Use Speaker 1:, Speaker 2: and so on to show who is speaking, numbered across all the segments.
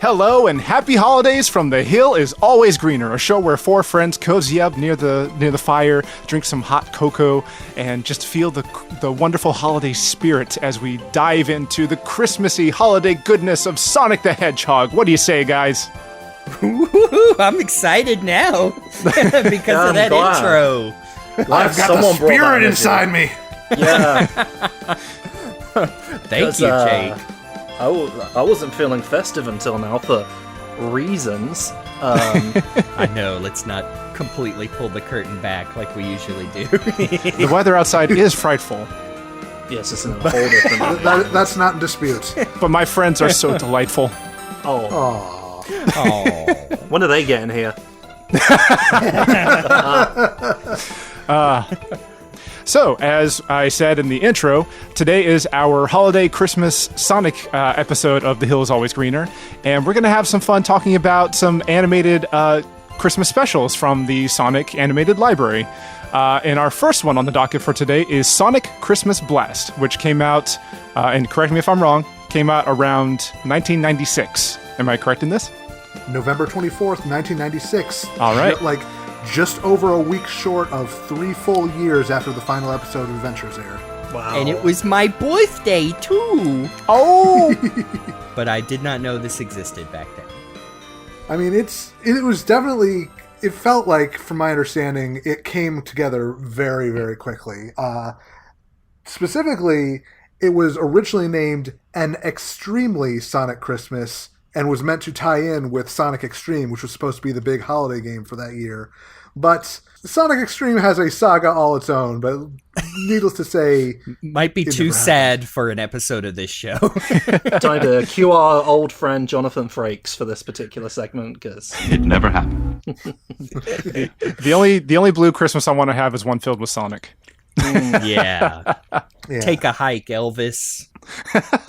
Speaker 1: Hello and happy holidays from The Hill is Always Greener, a show where four friends cozy up near the fire, drink some hot cocoa, and just feel the wonderful holiday spirit as we dive into the Christmassy holiday goodness of Sonic the Hedgehog. What do you say, guys?
Speaker 2: I'm excited now because of that intro.
Speaker 3: I've got the spirit inside me.
Speaker 4: Yeah.
Speaker 2: Thank you, Jake.
Speaker 4: I wasn't feeling festive until now for reasons.
Speaker 2: I know, let's not completely pull the curtain back like we usually do.
Speaker 1: The weather outside is frightful.
Speaker 4: Yes, it's in a whole different
Speaker 3: That's not in dispute.
Speaker 1: But my friends are so delightful.
Speaker 4: Oh.
Speaker 2: Oh.
Speaker 4: When are they getting here?
Speaker 1: So, as I said in the intro, today is our holiday Christmas Sonic episode of The Hill is Always Greener, and we're going to have some fun talking about some animated Christmas specials from the Sonic animated library. And our first one on the docket for today is Sonic Christmas Blast, which came out, and correct me if I'm wrong, came out around 1996. Am I correct in this?
Speaker 3: November 24th, 1996.
Speaker 1: All right.
Speaker 3: Just over a week short of 3 full years after the final episode of Adventures aired.
Speaker 4: Wow.
Speaker 2: And it was my birthday, too.
Speaker 1: Oh!
Speaker 2: But I did not know this existed back then.
Speaker 3: I mean, it was definitely, it felt like, from my understanding, it came together very, very quickly. Specifically, it was originally named An Extremely Sonic Christmas, and was meant to tie in with Sonic Extreme, which was supposed to be the big holiday game for that year. But Sonic Extreme has a saga all its own, but needless to say...
Speaker 2: Might be too sad for an episode of this show.
Speaker 4: Time to cue our old friend Jonathan Frakes for this particular segment, because...
Speaker 5: It never happened.
Speaker 1: The only blue Christmas I want to have is one filled with Sonic.
Speaker 2: Yeah.
Speaker 3: Yeah.
Speaker 2: Take a hike, Elvis.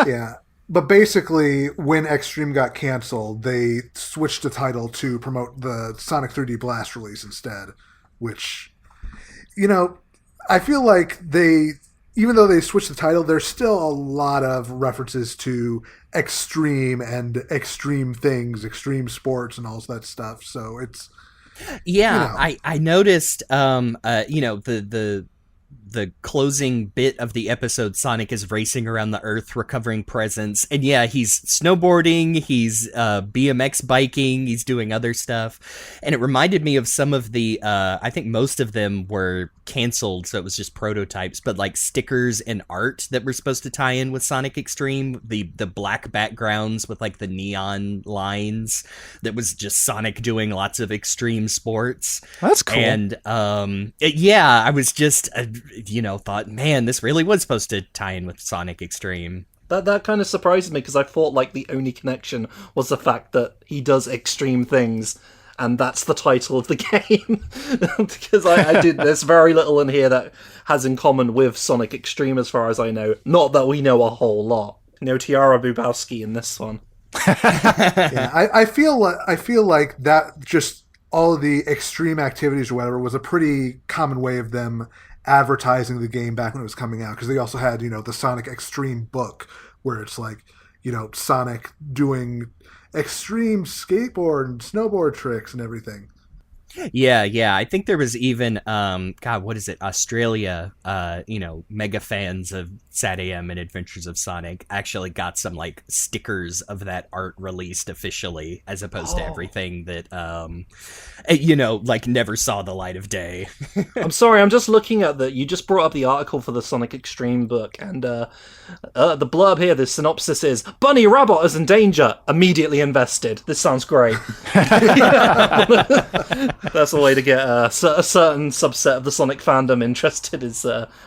Speaker 3: Yeah. But basically, when Extreme got canceled, they switched the title to promote the Sonic 3D Blast release instead, which, I feel like even though they switched the title, there's still a lot of references to Extreme and extreme things, extreme sports and all that stuff. So it's...
Speaker 2: Yeah, I noticed, the closing bit of the episode, Sonic is racing around the Earth recovering presents, and yeah, he's snowboarding, he's BMX biking, he's doing other stuff, and it reminded me of some of the I think most of them were canceled, so it was just prototypes, but like stickers and art that were supposed to tie in with Sonic Extreme, the black backgrounds with like the neon lines, that was just Sonic doing lots of extreme sports.
Speaker 1: That's cool.
Speaker 2: And I was just thought, man, this really was supposed to tie in with Sonic Extreme.
Speaker 4: That kind of surprised me, because I thought like the only connection was the fact that he does extreme things, and that's the title of the game. Because there's very little in here that has in common with Sonic Extreme as far as I know. Not that we know a whole lot. No Tiara Bubowski in this one.
Speaker 3: Yeah, I feel like that, just all of the extreme activities or whatever, was a pretty common way of them advertising the game back when it was coming out, because they also had the Sonic Extreme book, where it's like Sonic doing extreme skateboard and snowboard tricks and everything.
Speaker 2: Yeah. I think there was even, what is it? Australia, mega fans of Sat AM and Adventures of Sonic actually got some like stickers of that art released officially, as opposed to everything that, never saw the light of day.
Speaker 4: I'm sorry, I'm just looking at you just brought up the article for the Sonic Extreme book, and the blurb here, the synopsis is, Bunny Rabbit is in danger, immediately invested. This sounds great. That's a way to get a certain subset of the Sonic fandom interested, is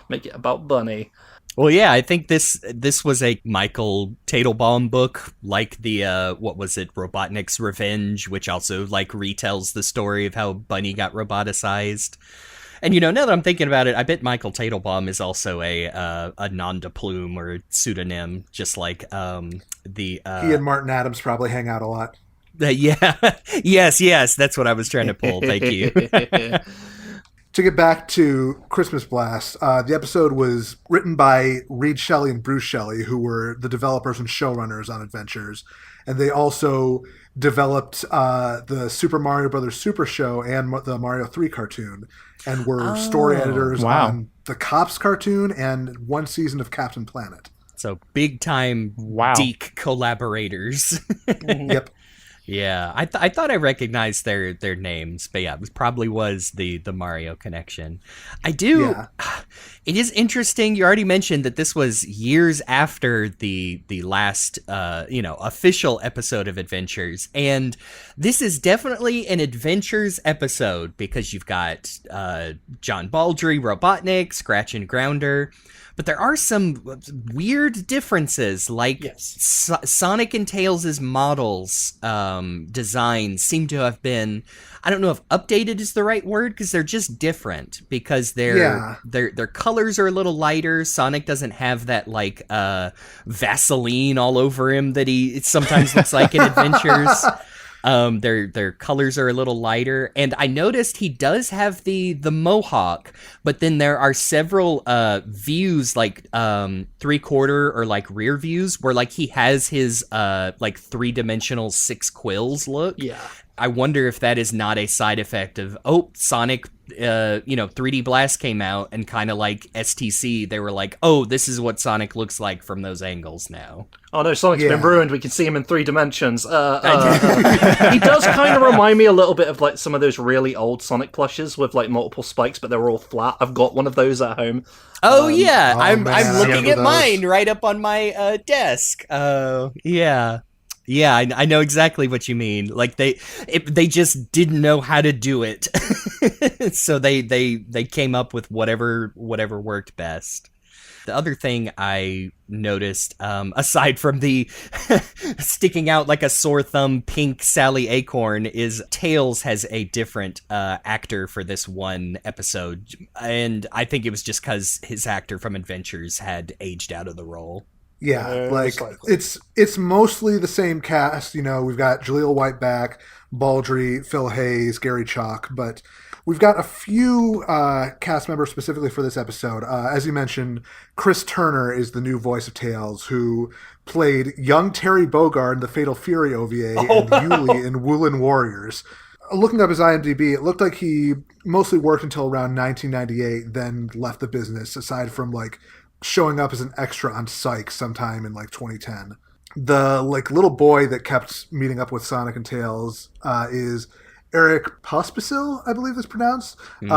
Speaker 4: make it about Bunny.
Speaker 2: Well, yeah, I think this was a Michael Teitelbaum book, like the, Robotnik's Revenge, which also, retells the story of how Bunny got roboticized. And, now that I'm thinking about it, I bet Michael Teitelbaum is also a nom de plume or pseudonym, just like he
Speaker 3: and Martin Adams probably hang out a lot.
Speaker 2: Yeah. Yes, that's what I was trying to pull. Thank you.
Speaker 3: to get back to Christmas Blast, the episode was written by Reed Shelley and Bruce Shelley, who were the developers and showrunners on Adventures. And they also developed the Super Mario Brothers Super Show and the Mario 3 cartoon, and were story editors on the Cops cartoon and one season of Captain Planet.
Speaker 2: So big time Deke collaborators.
Speaker 3: Yep.
Speaker 2: Yeah, I thought I recognized their names, but yeah, it probably was the Mario connection. I do. Yeah. It is interesting. You already mentioned that this was years after the last official episode of Adventures, and this is definitely an Adventures episode because you've got John Baldry, Robotnik, Scratch and Grounder. But there are some weird differences, like Sonic and Tails' models designs seem to have been, I don't know if updated is the right word, because they're just different, because their colors are a little lighter. Sonic doesn't have that like Vaseline all over him that it sometimes looks like in Adventures. Their colors are a little lighter, and I noticed he does have the mohawk, but then there are several views, like 3/4 or like rear views, where like he has his like 3-dimensional 6 quills look.
Speaker 4: Yeah.
Speaker 2: I wonder if that is not a side effect of Sonic 3D Blast came out, and kind of like STC, they were like, oh, this is what Sonic looks like from those angles now.
Speaker 4: Oh no, Sonic's been ruined. We can see him in 3 dimensions. He does kind of remind me a little bit of like some of those really old Sonic plushes with like multiple spikes, but they're all flat. I've got one of those at home.
Speaker 2: Oh yeah, I'm looking at mine right up on my desk. Yeah. Yeah, I know exactly what you mean. Like they just didn't know how to do it, so they came up with whatever worked best. The other thing I noticed, aside from the sticking out like a sore thumb pink Sally Acorn, is Tails has a different actor for this one episode, and I think it was just because his actor from Adventures had aged out of the role.
Speaker 3: Yeah, like it's mostly the same cast. You know, we've got Jaleel Whiteback, Baldry, Phil Hayes, Gary Chalk, but we've got a few cast members specifically for this episode. As you mentioned, Chris Turner is the new voice of Tails, who played young Terry Bogard in the Fatal Fury OVA and Yuli in Woolen Warriors. Looking up his IMDb, it looked like he mostly worked until around 1998, then left the business, aside from like showing up as an extra on Psych sometime in like 2010. The like little boy that kept meeting up with Sonic and Tails is Eric Pospisil, I believe it's pronounced. He's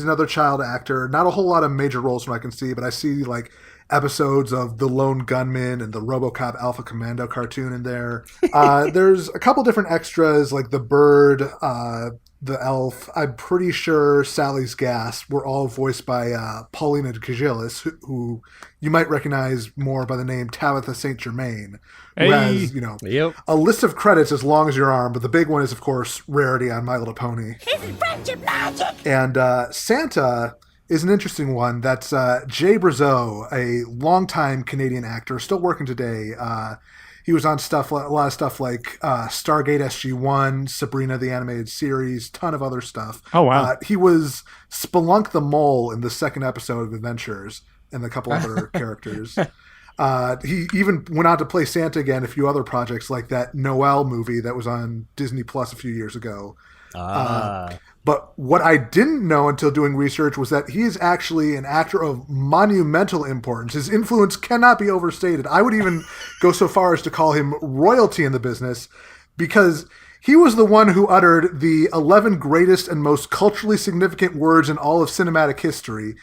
Speaker 3: another child actor. Not a whole lot of major roles from what I can see, but I see like episodes of The Lone Gunman and the RoboCop Alpha Commando cartoon in there. There's a couple different extras like the bird, the elf. I'm pretty sure Sally's gas were all voiced by Paulina Kajilis, who you might recognize more by the name Tabitha St. Germain, who has, a list of credits as long as your arm, but the big one is, of course, Rarity on My Little Pony. And Santa is an interesting one. That's Jay Brazeau, a longtime Canadian actor, still working today. He was on a lot of stuff like Stargate SG-1, Sabrina the Animated Series, ton of other stuff.
Speaker 1: Oh, wow.
Speaker 3: He was Spelunk the Mole in the second episode of Adventures and a couple other characters. He even went on to play Santa again, a few other projects like that Noel movie that was on Disney Plus a few years ago. But what I didn't know until doing research was that he is actually an actor of monumental importance. His influence cannot be overstated. I would even go so far as to call him royalty in the business, because he was the one who uttered the 11 greatest and most culturally significant words in all of cinematic history.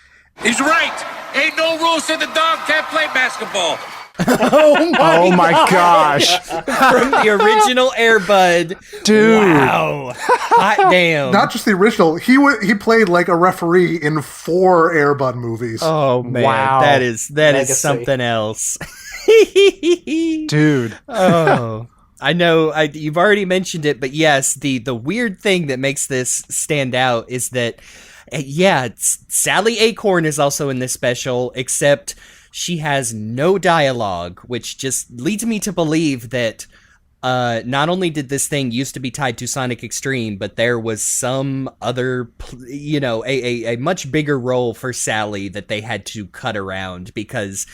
Speaker 5: He's right. Ain't no rules that the dog can't play basketball.
Speaker 1: Oh my gosh.
Speaker 2: From the original Air Bud.
Speaker 1: Dude.
Speaker 2: Wow. Hot damn.
Speaker 3: Not just the original. He played like a referee in 4 Air Bud movies.
Speaker 2: Oh man.
Speaker 1: Wow.
Speaker 2: That is something else.
Speaker 1: Dude.
Speaker 2: Oh. I know you've already mentioned it, but yes, the weird thing that makes this stand out is that Sally Acorn is also in this special, except she has no dialogue, which just leads me to believe that not only did this thing used to be tied to Sonic Extreme, but there was some other, a much bigger role for Sally that they had to cut around because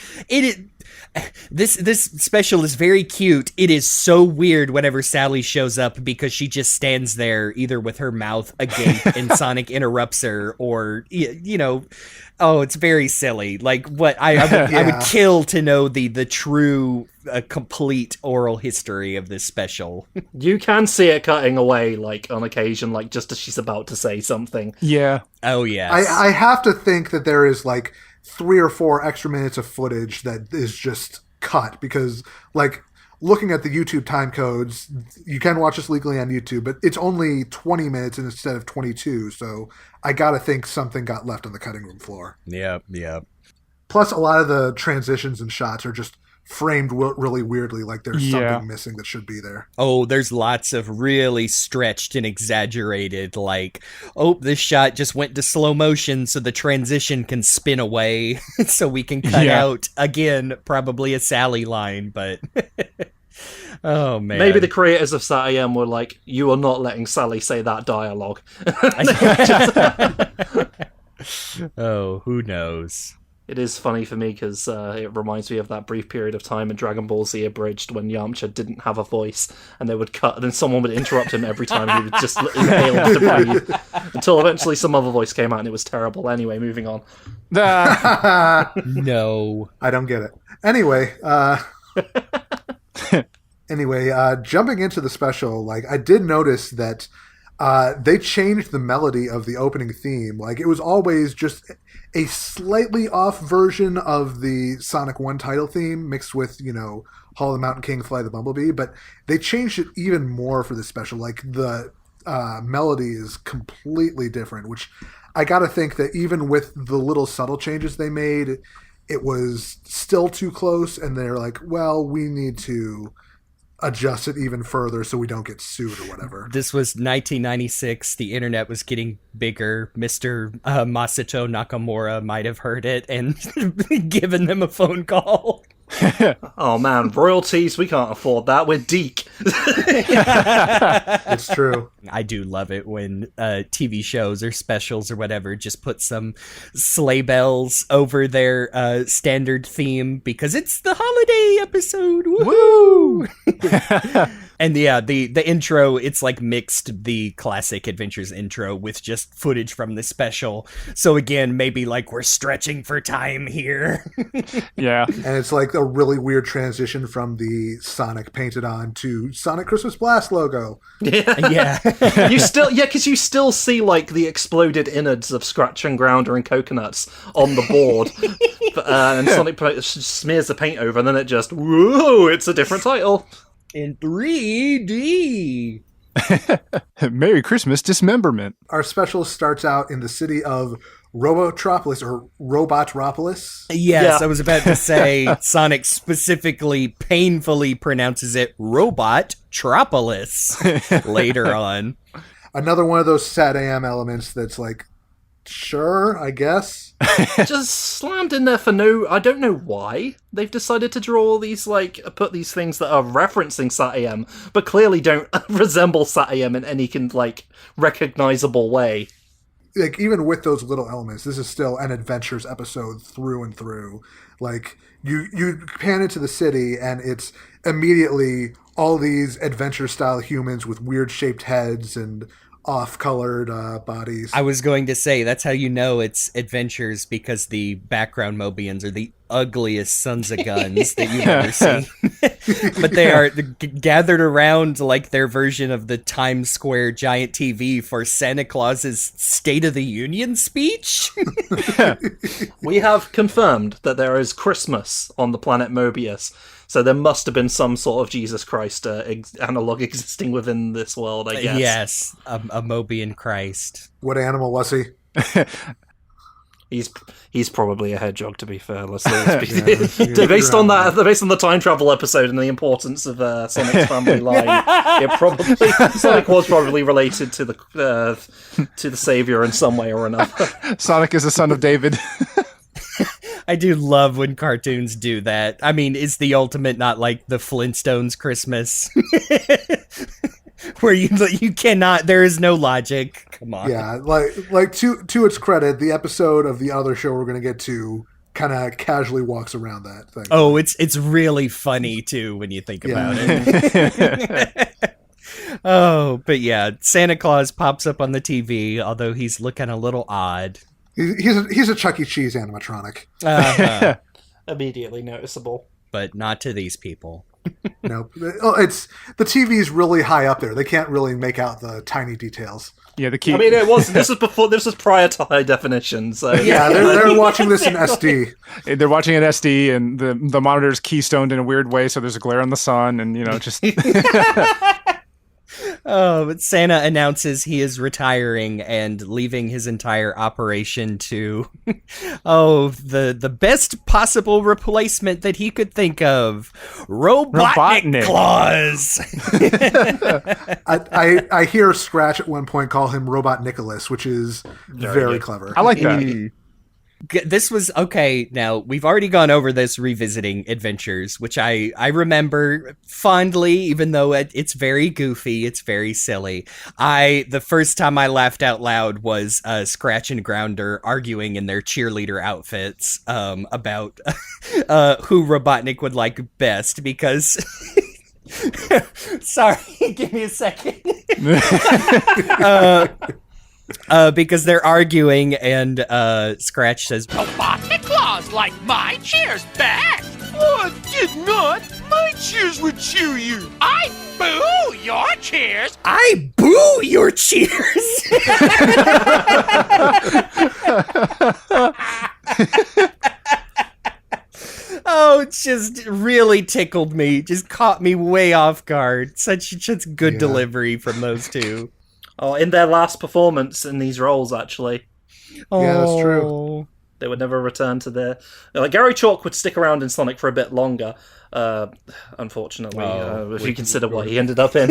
Speaker 2: this special is very cute. It is so weird whenever Sally shows up because she just stands there either with her mouth agape and Sonic interrupts her, or it's very silly. Like what I would kill to know the true complete oral history of this special.
Speaker 4: You can see it cutting away, like on occasion, like just as she's about to say something.
Speaker 1: Yeah.
Speaker 2: Oh yes.
Speaker 3: I have to think that there is like 3 or 4 extra minutes of footage that is just cut because, like, looking at the YouTube time codes, you can watch this legally on YouTube, but it's only 20 minutes instead of 22. So I gotta think something got left on the cutting room floor.
Speaker 2: Yep.
Speaker 3: Plus, a lot of the transitions and shots are just framed really weirdly, like there's something missing that should be there.
Speaker 2: Oh, there's lots of really stretched and exaggerated, like, this shot just went to slow motion so the transition can spin away so we can cut out, again, probably a Sally line, but... Oh, man.
Speaker 4: Maybe the creators of Sat AM were like, you are not letting Sally say that dialogue.
Speaker 2: Oh, who knows?
Speaker 4: It is funny for me because it reminds me of that brief period of time in Dragon Ball Z Abridged when Yamcha didn't have a voice and they would cut and then someone would interrupt him every time he would just inhale to breathe until eventually some other voice came out and it was terrible. Anyway, moving on.
Speaker 2: No.
Speaker 3: I don't get it. Anyway, jumping into the special, like I did notice that they changed the melody of the opening theme. Like it was always just a slightly off version of the Sonic 1 title theme mixed with, Hall of the Mountain King, Fly the Bumblebee, but they changed it even more for the special. Like the melody is completely different, which I gotta think that even with the little subtle changes they made, it was still too close, and they're like, well, we need to adjust it even further so we don't get sued or whatever.
Speaker 2: This was 1996. The internet was getting bigger. Mr. Masato Nakamura might have heard it and given them a phone call.
Speaker 4: Oh man, royalties, we can't afford that. We're Deke.
Speaker 3: It's true.
Speaker 2: I do love it when TV shows or specials or whatever just put some sleigh bells over their standard theme because it's the holiday episode. Woo! And yeah, the intro, it's like mixed the classic Adventures intro with just footage from the special. So again, maybe like we're stretching for time here.
Speaker 1: Yeah.
Speaker 3: And it's like a really weird transition from the Sonic painted on to Sonic Christmas Blast logo.
Speaker 2: Yeah.
Speaker 4: Because you still see like the exploded innards of Scratch and Grounder and Coconuts on the board. And Sonic smears the paint over and then it just, whoa, it's a different title.
Speaker 2: In 3D.
Speaker 1: Merry Christmas, Dismemberment.
Speaker 3: Our special starts out in the city of Robotropolis or Robotropolis.
Speaker 2: Yes,
Speaker 4: Yeah.
Speaker 2: I was about to say Sonic specifically painfully pronounces it Robotropolis later on.
Speaker 3: Another one of those Sat AM elements that's like, sure, I guess.
Speaker 4: Just slammed in there for I don't know why they've decided to draw all these, like, put these things that are referencing Sat AM, but clearly don't resemble Sat AM in any recognizable way.
Speaker 3: Like, even with those little elements, this is still an Adventures episode through and through. Like, you pan into the city, and it's immediately all these adventure-style humans with weird-shaped heads and off-colored bodies.
Speaker 2: I was going to say, that's how you know it's Adventures, because the background Mobians are the ugliest sons of guns that you've ever seen. But they are gathered around like their version of the Times Square giant TV for Santa Claus's State of the Union speech.
Speaker 4: We have confirmed that there is Christmas on the planet Mobius, so there must have been some sort of Jesus Christ analog existing within this world, I guess.
Speaker 2: Yes, a Mobian Christ.
Speaker 3: What animal was he?
Speaker 4: He's probably a hedgehog, to be fair. Based on the time travel episode and the importance of Sonic's family line, Sonic was probably related to the Savior in some way or another.
Speaker 1: Sonic is the son of David.
Speaker 2: I do love when cartoons do that. I mean, it's the ultimate, not like the Flintstones Christmas, where you cannot. There is no logic. Come on.
Speaker 3: Yeah, like to its credit, the episode of the other show we're going to get to kind of casually walks around that thing.
Speaker 2: Oh, it's really funny too when you think about it. Oh, but yeah, Santa Claus pops up on the TV, although he's looking a little odd.
Speaker 3: He's a Chuck E. Cheese animatronic.
Speaker 2: Uh-huh.
Speaker 4: Immediately noticeable.
Speaker 2: But not to these people.
Speaker 3: No, it's the TV's really high up there. They can't really make out the tiny details.
Speaker 1: Yeah, the key.
Speaker 4: I mean, it was. This was prior to high definition. So
Speaker 3: Yeah, they're watching this in SD.
Speaker 1: They're watching an SD, and the monitor's keystoned in a weird way, so there's a glare on the sun, and just.
Speaker 2: Oh, but Santa announces he is retiring and leaving his entire operation to, the best possible replacement that he could think of, Robotnik Claus.
Speaker 3: I hear Scratch at one point call him Robot Nicholas, which is very clever.
Speaker 1: I like that.
Speaker 2: This was okay. Now we've already gone over this revisiting Adventures, which I remember fondly, even though it's very goofy, it's very silly. The first time I laughed out loud was Scratch and Grounder arguing in their cheerleader outfits about who Robotnik would like best, because sorry, give me a second. Because they're arguing, and Scratch says,
Speaker 5: Robotnik Claus like my cheers best. Oh, I did not. My cheers would cheer you. I boo your cheers.
Speaker 2: I boo your cheers. Oh, it just really tickled me. Just caught me way off guard. Such good delivery from those two.
Speaker 4: Oh, in their last performance in these roles, actually.
Speaker 3: Yeah, that's true.
Speaker 4: They would never return to their... Gary Chalk would stick around in Sonic for a bit longer, unfortunately, if you consider what he ended up in.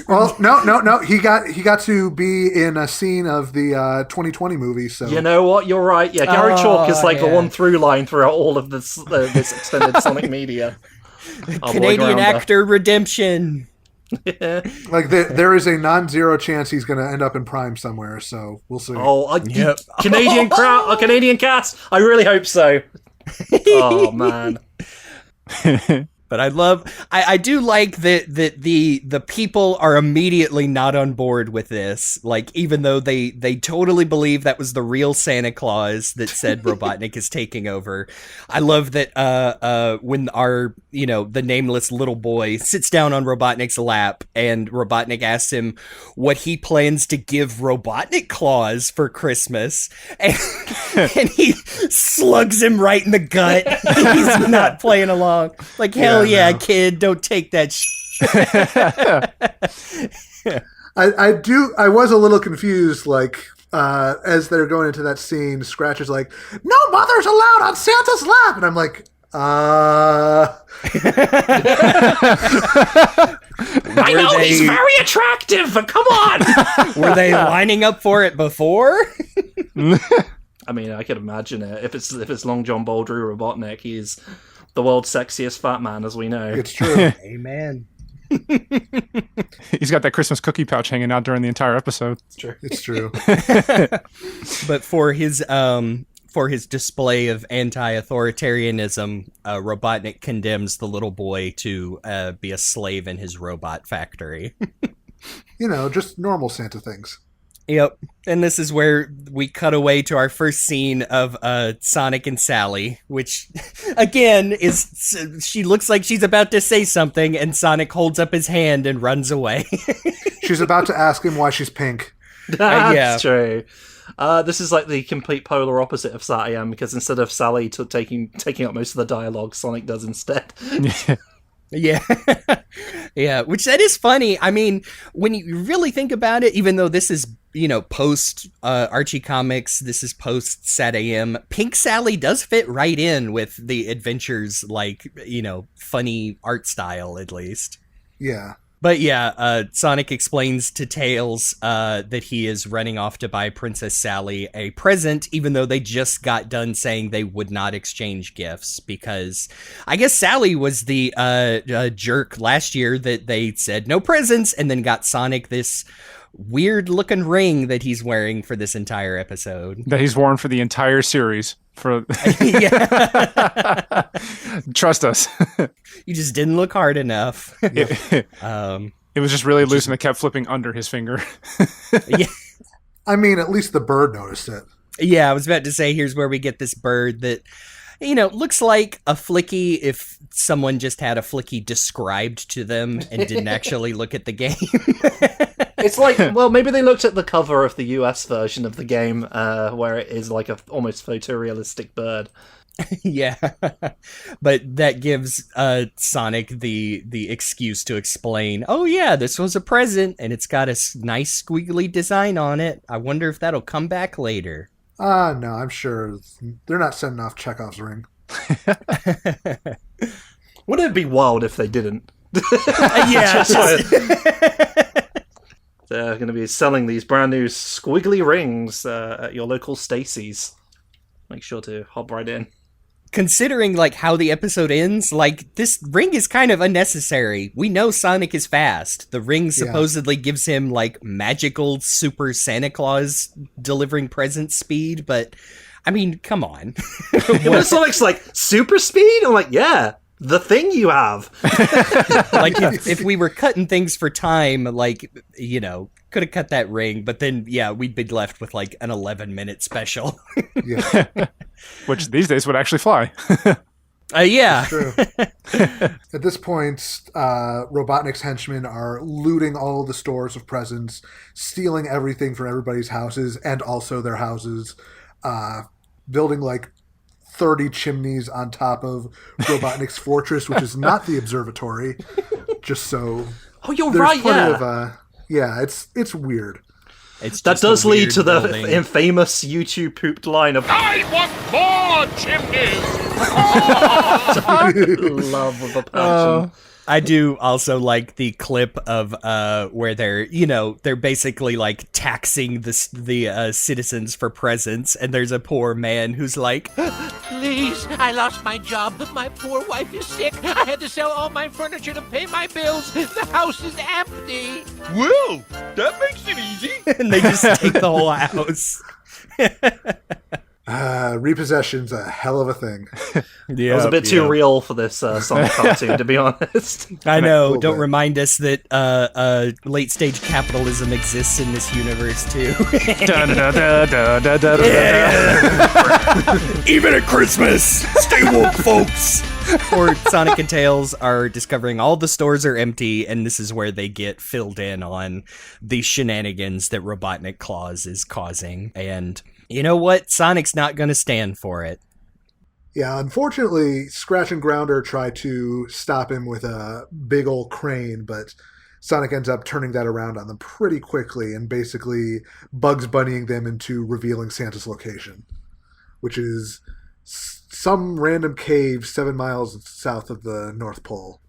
Speaker 3: Well, no. He got to be in a scene of the 2020 movie, so...
Speaker 4: You know what? You're right. Yeah, Gary Chalk is the one through line throughout all of this extended Sonic media.
Speaker 2: Canadian actor redemption.
Speaker 3: Like there is a non-zero chance he's going to end up in Prime somewhere, so we'll see.
Speaker 4: Canadian crowd, a Canadian cast. I really hope so. Oh man.
Speaker 2: But I do like that the people are immediately not on board with this. Like, even though they totally believe that was the real Santa Claus that said Robotnik is taking over. I love that when our, the nameless little boy sits down on Robotnik's lap and Robotnik asks him what he plans to give Robotnik Claus for Christmas. And he slugs him right in the gut. He's not playing along. Like, hell yeah, kid, don't take that
Speaker 3: I was a little confused, as they're going into that scene, Scratch is like, "No mother's allowed on Santa's lap," and I'm like,
Speaker 5: I know he's very attractive, but come on.
Speaker 2: Were they lining up for it before?
Speaker 4: I mean, I could imagine it. If it's Long John Baldry Robotnik, he's the world's sexiest fat man, as we know.
Speaker 3: It's true.
Speaker 2: Amen.
Speaker 1: He's got that Christmas cookie pouch hanging out during the entire episode.
Speaker 3: It's true.
Speaker 2: But for his display of anti-authoritarianism, Robotnik condemns the little boy to be a slave in his robot factory.
Speaker 3: Just normal Santa things.
Speaker 2: Yep. And this is where we cut away to our first scene of Sonic and Sally, which, again, she looks like she's about to say something, and Sonic holds up his hand and runs away.
Speaker 3: She's about to ask him why she's pink.
Speaker 4: That's true. This is like the complete polar opposite of Sat-AM, because instead of Sally taking up most of the dialogue, Sonic does instead.
Speaker 2: Yeah. Yeah, which that is funny. I mean, when you really think about it, even though this is, post Archie Comics, this is post Sat-AM, Pink Sally does fit right in with the Adventures, funny art style, at least.
Speaker 3: Yeah.
Speaker 2: But yeah, Sonic explains to Tails that he is running off to buy Princess Sally a present, even though they just got done saying they would not exchange gifts, because I guess Sally was the jerk last year that they said no presents, and then got Sonic this weird-looking ring that he's wearing for this entire episode.
Speaker 1: That he's worn for the entire series. Trust us.
Speaker 2: You just didn't look hard enough.
Speaker 1: It was just really loose and it kept flipping under his finger.
Speaker 2: Yeah.
Speaker 3: I mean, at least the bird noticed it.
Speaker 2: Yeah, I was about to say, here's where we get this bird that, looks like a Flickie if someone just had a Flickie described to them and didn't actually look at the game.
Speaker 4: It's like, well, maybe they looked at the cover of the US version of the game, where it is like a almost photorealistic bird.
Speaker 2: Yeah, but that gives Sonic the excuse to explain, oh yeah, this was a present, and it's got a nice squiggly design on it. I wonder if that'll come back later.
Speaker 3: No, I'm sure they're not sending off Chekhov's ring.
Speaker 4: Wouldn't it be wild if they didn't?
Speaker 2: Yeah.
Speaker 4: They're going to be selling these brand new squiggly rings at your local Stacy's. Make sure to hop right in.
Speaker 2: Considering, how the episode ends, this ring is kind of unnecessary. We know Sonic is fast. The ring supposedly gives him, magical super Santa Claus delivering present speed, but, I mean, come on.
Speaker 4: When Sonic's like, super speed? I'm like, yeah, the thing you have.
Speaker 2: If we were cutting things for time, could have cut that ring, but then, yeah, we'd be left with, an 11-minute special.
Speaker 3: Yeah.
Speaker 1: Which these days would actually fly.
Speaker 2: Yeah.
Speaker 3: True. At this point, Robotnik's henchmen are looting all the stores of presents, stealing everything from everybody's houses and also their houses, building 30 chimneys on top of Robotnik's fortress, which is not the observatory. Just so.
Speaker 4: Oh, you're right.
Speaker 3: Yeah. It's weird.
Speaker 4: That does lead to the infamous YouTube pooped line of
Speaker 5: I want more chimneys!
Speaker 4: love with a passion.
Speaker 2: I do also like the clip of where they're basically taxing the citizens for presents, and there's a poor man who's like,
Speaker 5: Please, I lost my job. My poor wife is sick. I had to sell all my furniture to pay my bills. The house is empty. Well, that makes it easy.
Speaker 2: and they just take the whole house.
Speaker 3: Repossession's a hell of a thing.
Speaker 2: Yeah,
Speaker 4: it was a bit too real for this Sonic cartoon, to be honest.
Speaker 2: I know. Don't remind us that late stage capitalism exists in this universe too. Even at Christmas, stay woke, folks. Or Sonic and Tails are discovering all the stores are empty, and this is where they get filled in on the shenanigans that Robotnik Claus is causing. And you know what? Sonic's not going to stand for it.
Speaker 3: Yeah, unfortunately, Scratch and Grounder try to stop him with a big old crane, but Sonic ends up turning that around on them pretty quickly and basically Bugs Bunnying them into revealing Santa's location, which is some random cave 7 miles south of the North Pole.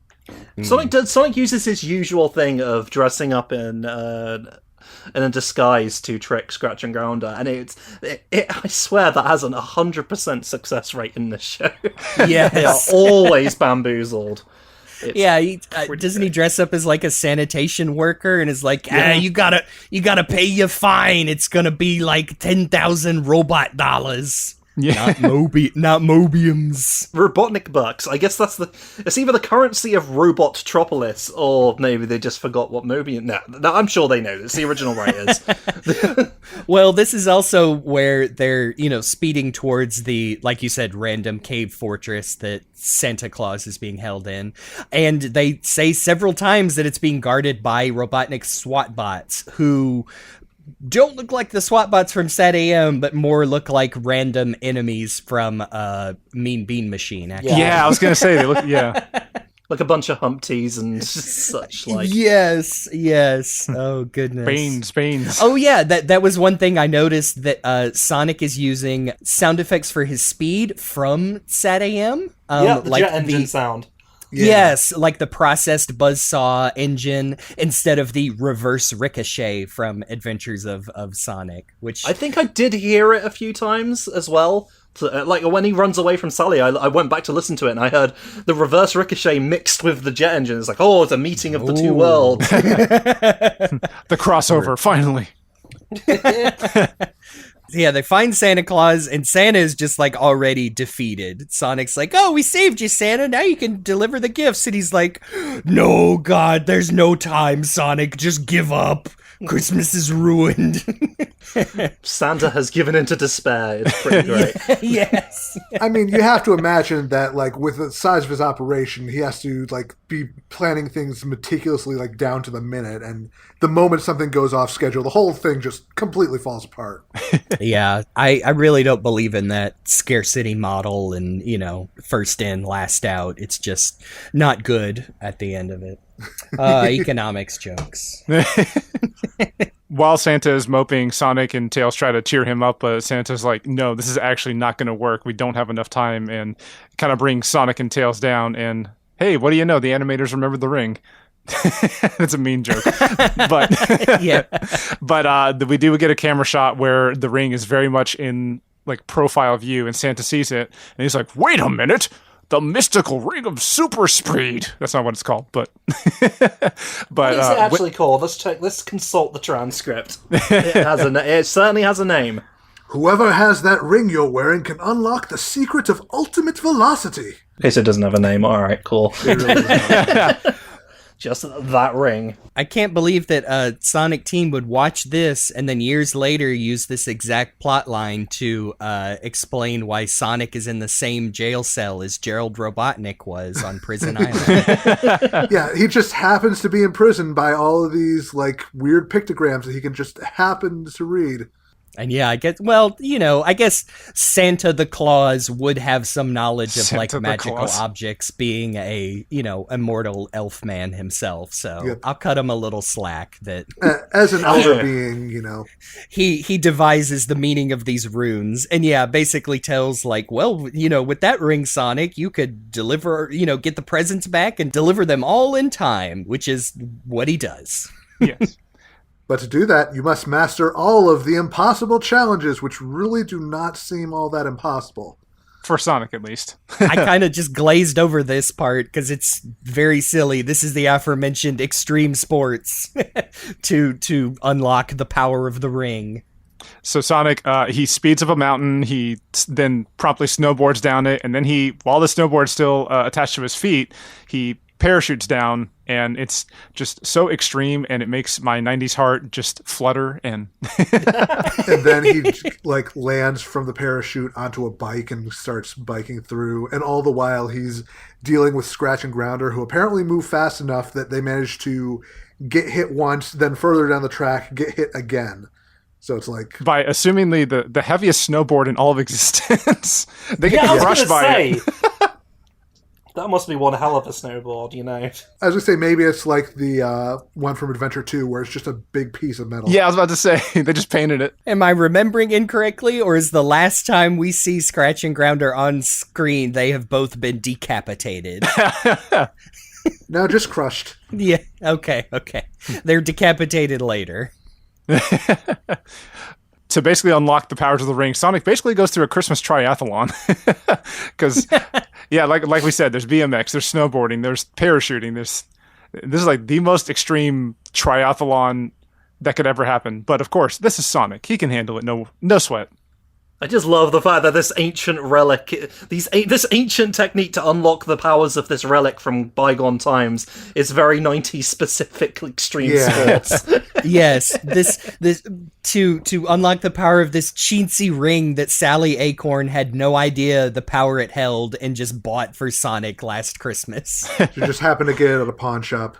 Speaker 4: Sonic uses his usual thing of dressing up in a disguise to trick Scratch and Grounder, and I swear that has an 100% success rate in this show.
Speaker 2: Yeah,
Speaker 4: they are always bamboozled.
Speaker 2: Doesn't he dress up as a sanitation worker and is like, you gotta pay your fine. It's gonna be 10,000 robot dollars.
Speaker 1: Yeah.
Speaker 2: Not Mobiums.
Speaker 4: Robotnik bucks. I guess it's either the currency of Robot-tropolis, or maybe they just forgot what Mobium. No, I'm sure they know. It's the original writers.
Speaker 2: Well, this is also where they're, speeding towards the, like you said, random cave fortress that Santa Claus is being held in. And they say several times that it's being guarded by Robotnik's SWAT bots, who don't look like the SWAT bots from Sat AM, but more look like random enemies from Mean Bean Machine. Actually.
Speaker 1: Yeah, I was gonna say they look. Yeah,
Speaker 4: like a bunch of Humpties and such like.
Speaker 2: Yes. Oh goodness.
Speaker 1: Banes.
Speaker 2: Oh yeah, that was one thing I noticed, that Sonic is using sound effects for his speed from Sat AM.
Speaker 4: The jet engine sound.
Speaker 2: Yes, like the processed buzzsaw engine instead of the reverse ricochet from Adventures of Sonic, which
Speaker 4: I think I did hear it a few times as well. So, like when he runs away from Sally, I went back to listen to it, and I heard the reverse ricochet mixed with the jet engine. It's like, oh, it's a meeting of the two worlds.
Speaker 1: The crossover, finally.
Speaker 2: Yeah, they find Santa Claus, and Santa is just, like, already defeated. Sonic's like, oh, we saved you, Santa. Now you can deliver the gifts. And he's like, no, God, there's no time, Sonic. Just give up. Christmas is ruined.
Speaker 4: Santa has given into despair. It's pretty great.
Speaker 2: Yes.
Speaker 3: I mean, you have to imagine that, like, with the size of his operation, he has to, like, be planning things meticulously, like, down to the minute. And the moment something goes off schedule, the whole thing just completely falls apart.
Speaker 2: Yeah, I really don't believe in that scarcity model and, first in, last out. It's just not good at the end of it. Economics jokes.
Speaker 1: While Santa is moping, Sonic and Tails try to cheer him up, but Santa's like, no, this is actually not going to work. We don't have enough time, and kind of brings Sonic and Tails down. And hey, what do you know? The animators remembered the ring. That's a mean joke. But
Speaker 2: Yeah.
Speaker 1: but we do get a camera shot where the ring is very much in like profile view, and Santa sees it, and he's like, wait a minute! The mystical ring of super speed. That's not what it's called, but
Speaker 4: What is it actually called? Let's check. Let's consult the transcript. It certainly has a name.
Speaker 3: Whoever has that ring you're wearing can unlock the secret of ultimate velocity.
Speaker 4: Okay, so it doesn't have a name. All right, cool.
Speaker 3: It really doesn't.
Speaker 4: Just that ring.
Speaker 2: I can't believe that a Sonic team would watch this and then years later use this exact plot line to explain why Sonic is in the same jail cell as Gerald Robotnik was on Prison Island.
Speaker 3: Yeah, he just happens to be imprisoned by all of these, like, weird pictograms that he can just happen to read.
Speaker 2: And yeah, I guess Santa the Claus would have some knowledge of
Speaker 1: Santa the
Speaker 2: magical
Speaker 1: Claus.
Speaker 2: objects, being a, immortal elf man himself. So
Speaker 3: Yep.
Speaker 2: I'll cut him a little slack that
Speaker 3: As an elder being,
Speaker 2: he devises the meaning of these runes. And yeah, basically tells like, well, with that ring, Sonic, you could deliver, get the presents back and deliver them all in time, which is what he does.
Speaker 1: yes.
Speaker 3: But to do that, you must master all of the impossible challenges, which really do not seem all that impossible.
Speaker 1: For Sonic, at least.
Speaker 2: I kind of just glazed over this part because it's very silly. This is the aforementioned extreme sports to unlock the power of the ring.
Speaker 1: So Sonic, he speeds up a mountain, he then promptly snowboards down it, and then while the snowboard's still attached to his feet, he parachutes down, and it's just so extreme, and it makes my 90s heart just flutter. And
Speaker 3: And then he, like, lands from the parachute onto a bike and starts biking through. And all the while, he's dealing with Scratch and Grounder, who apparently move fast enough that they manage to get hit once, then further down the track, get hit again. So it's like,
Speaker 1: by assumingly the heaviest snowboard in all of existence, they get
Speaker 4: I was
Speaker 1: crushed
Speaker 4: gonna
Speaker 1: by
Speaker 4: say,
Speaker 1: it.
Speaker 4: that must be one hell of a snowboard,
Speaker 3: I was going to say, maybe it's like the one from Adventure 2, where it's just a big piece of metal.
Speaker 1: Yeah, I was about to say, they just painted it.
Speaker 2: Am I remembering incorrectly, or is the last time we see Scratch and Grounder on screen, they have both been decapitated?
Speaker 3: No, just crushed.
Speaker 2: Yeah, okay. They're decapitated later.
Speaker 1: To basically unlock the powers of the ring, Sonic basically goes through a Christmas triathlon. Because, yeah, like we said, there's BMX, there's snowboarding, there's parachuting, this is like the most extreme triathlon that could ever happen. But of course, this is Sonic. He can handle it, no sweat.
Speaker 4: I just love the fact that this ancient relic, this ancient technique to unlock the powers of this relic from bygone times is very 90s specific extreme sports.
Speaker 2: Yes, this to unlock the power of this chintzy ring that Sally Acorn had no idea the power it held and just bought for Sonic last Christmas.
Speaker 3: You just happen to get it at a pawn shop.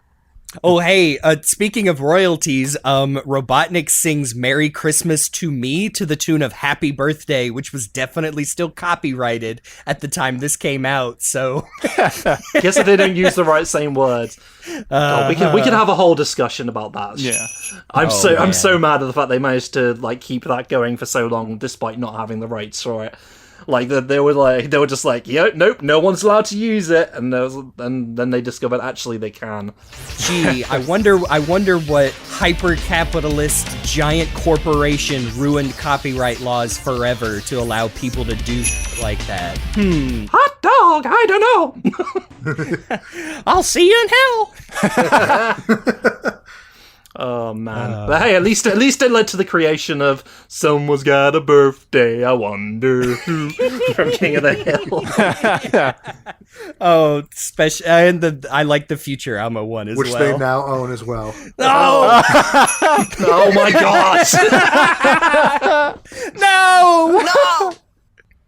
Speaker 2: Oh, hey, speaking of royalties, Robotnik sings Merry Christmas to Me to the tune of Happy Birthday, which was definitely still copyrighted at the time this came out, so...
Speaker 4: Guess if they don't use the right same words. We can have a whole discussion about that.
Speaker 1: Yeah.
Speaker 4: I'm so mad at the fact they managed to, like, keep that going for so long despite not having the rights for it. Like they were just like, nope, no one's allowed to use it, and then they discovered actually they can.
Speaker 2: Gee, I wonder what hyper-capitalist giant corporation ruined copyright laws forever to allow people to do like that.
Speaker 4: Hot dog, I don't know.
Speaker 2: I'll see you in hell.
Speaker 4: Oh man! But hey, at least it led to the creation of "Someone's Got a Birthday, I Wonder Who" from King of the Hill.
Speaker 2: Oh, special! And I like the Futurama one as
Speaker 3: which
Speaker 2: well.
Speaker 3: they now own as well.
Speaker 2: Oh,
Speaker 4: Oh my gosh!
Speaker 2: no!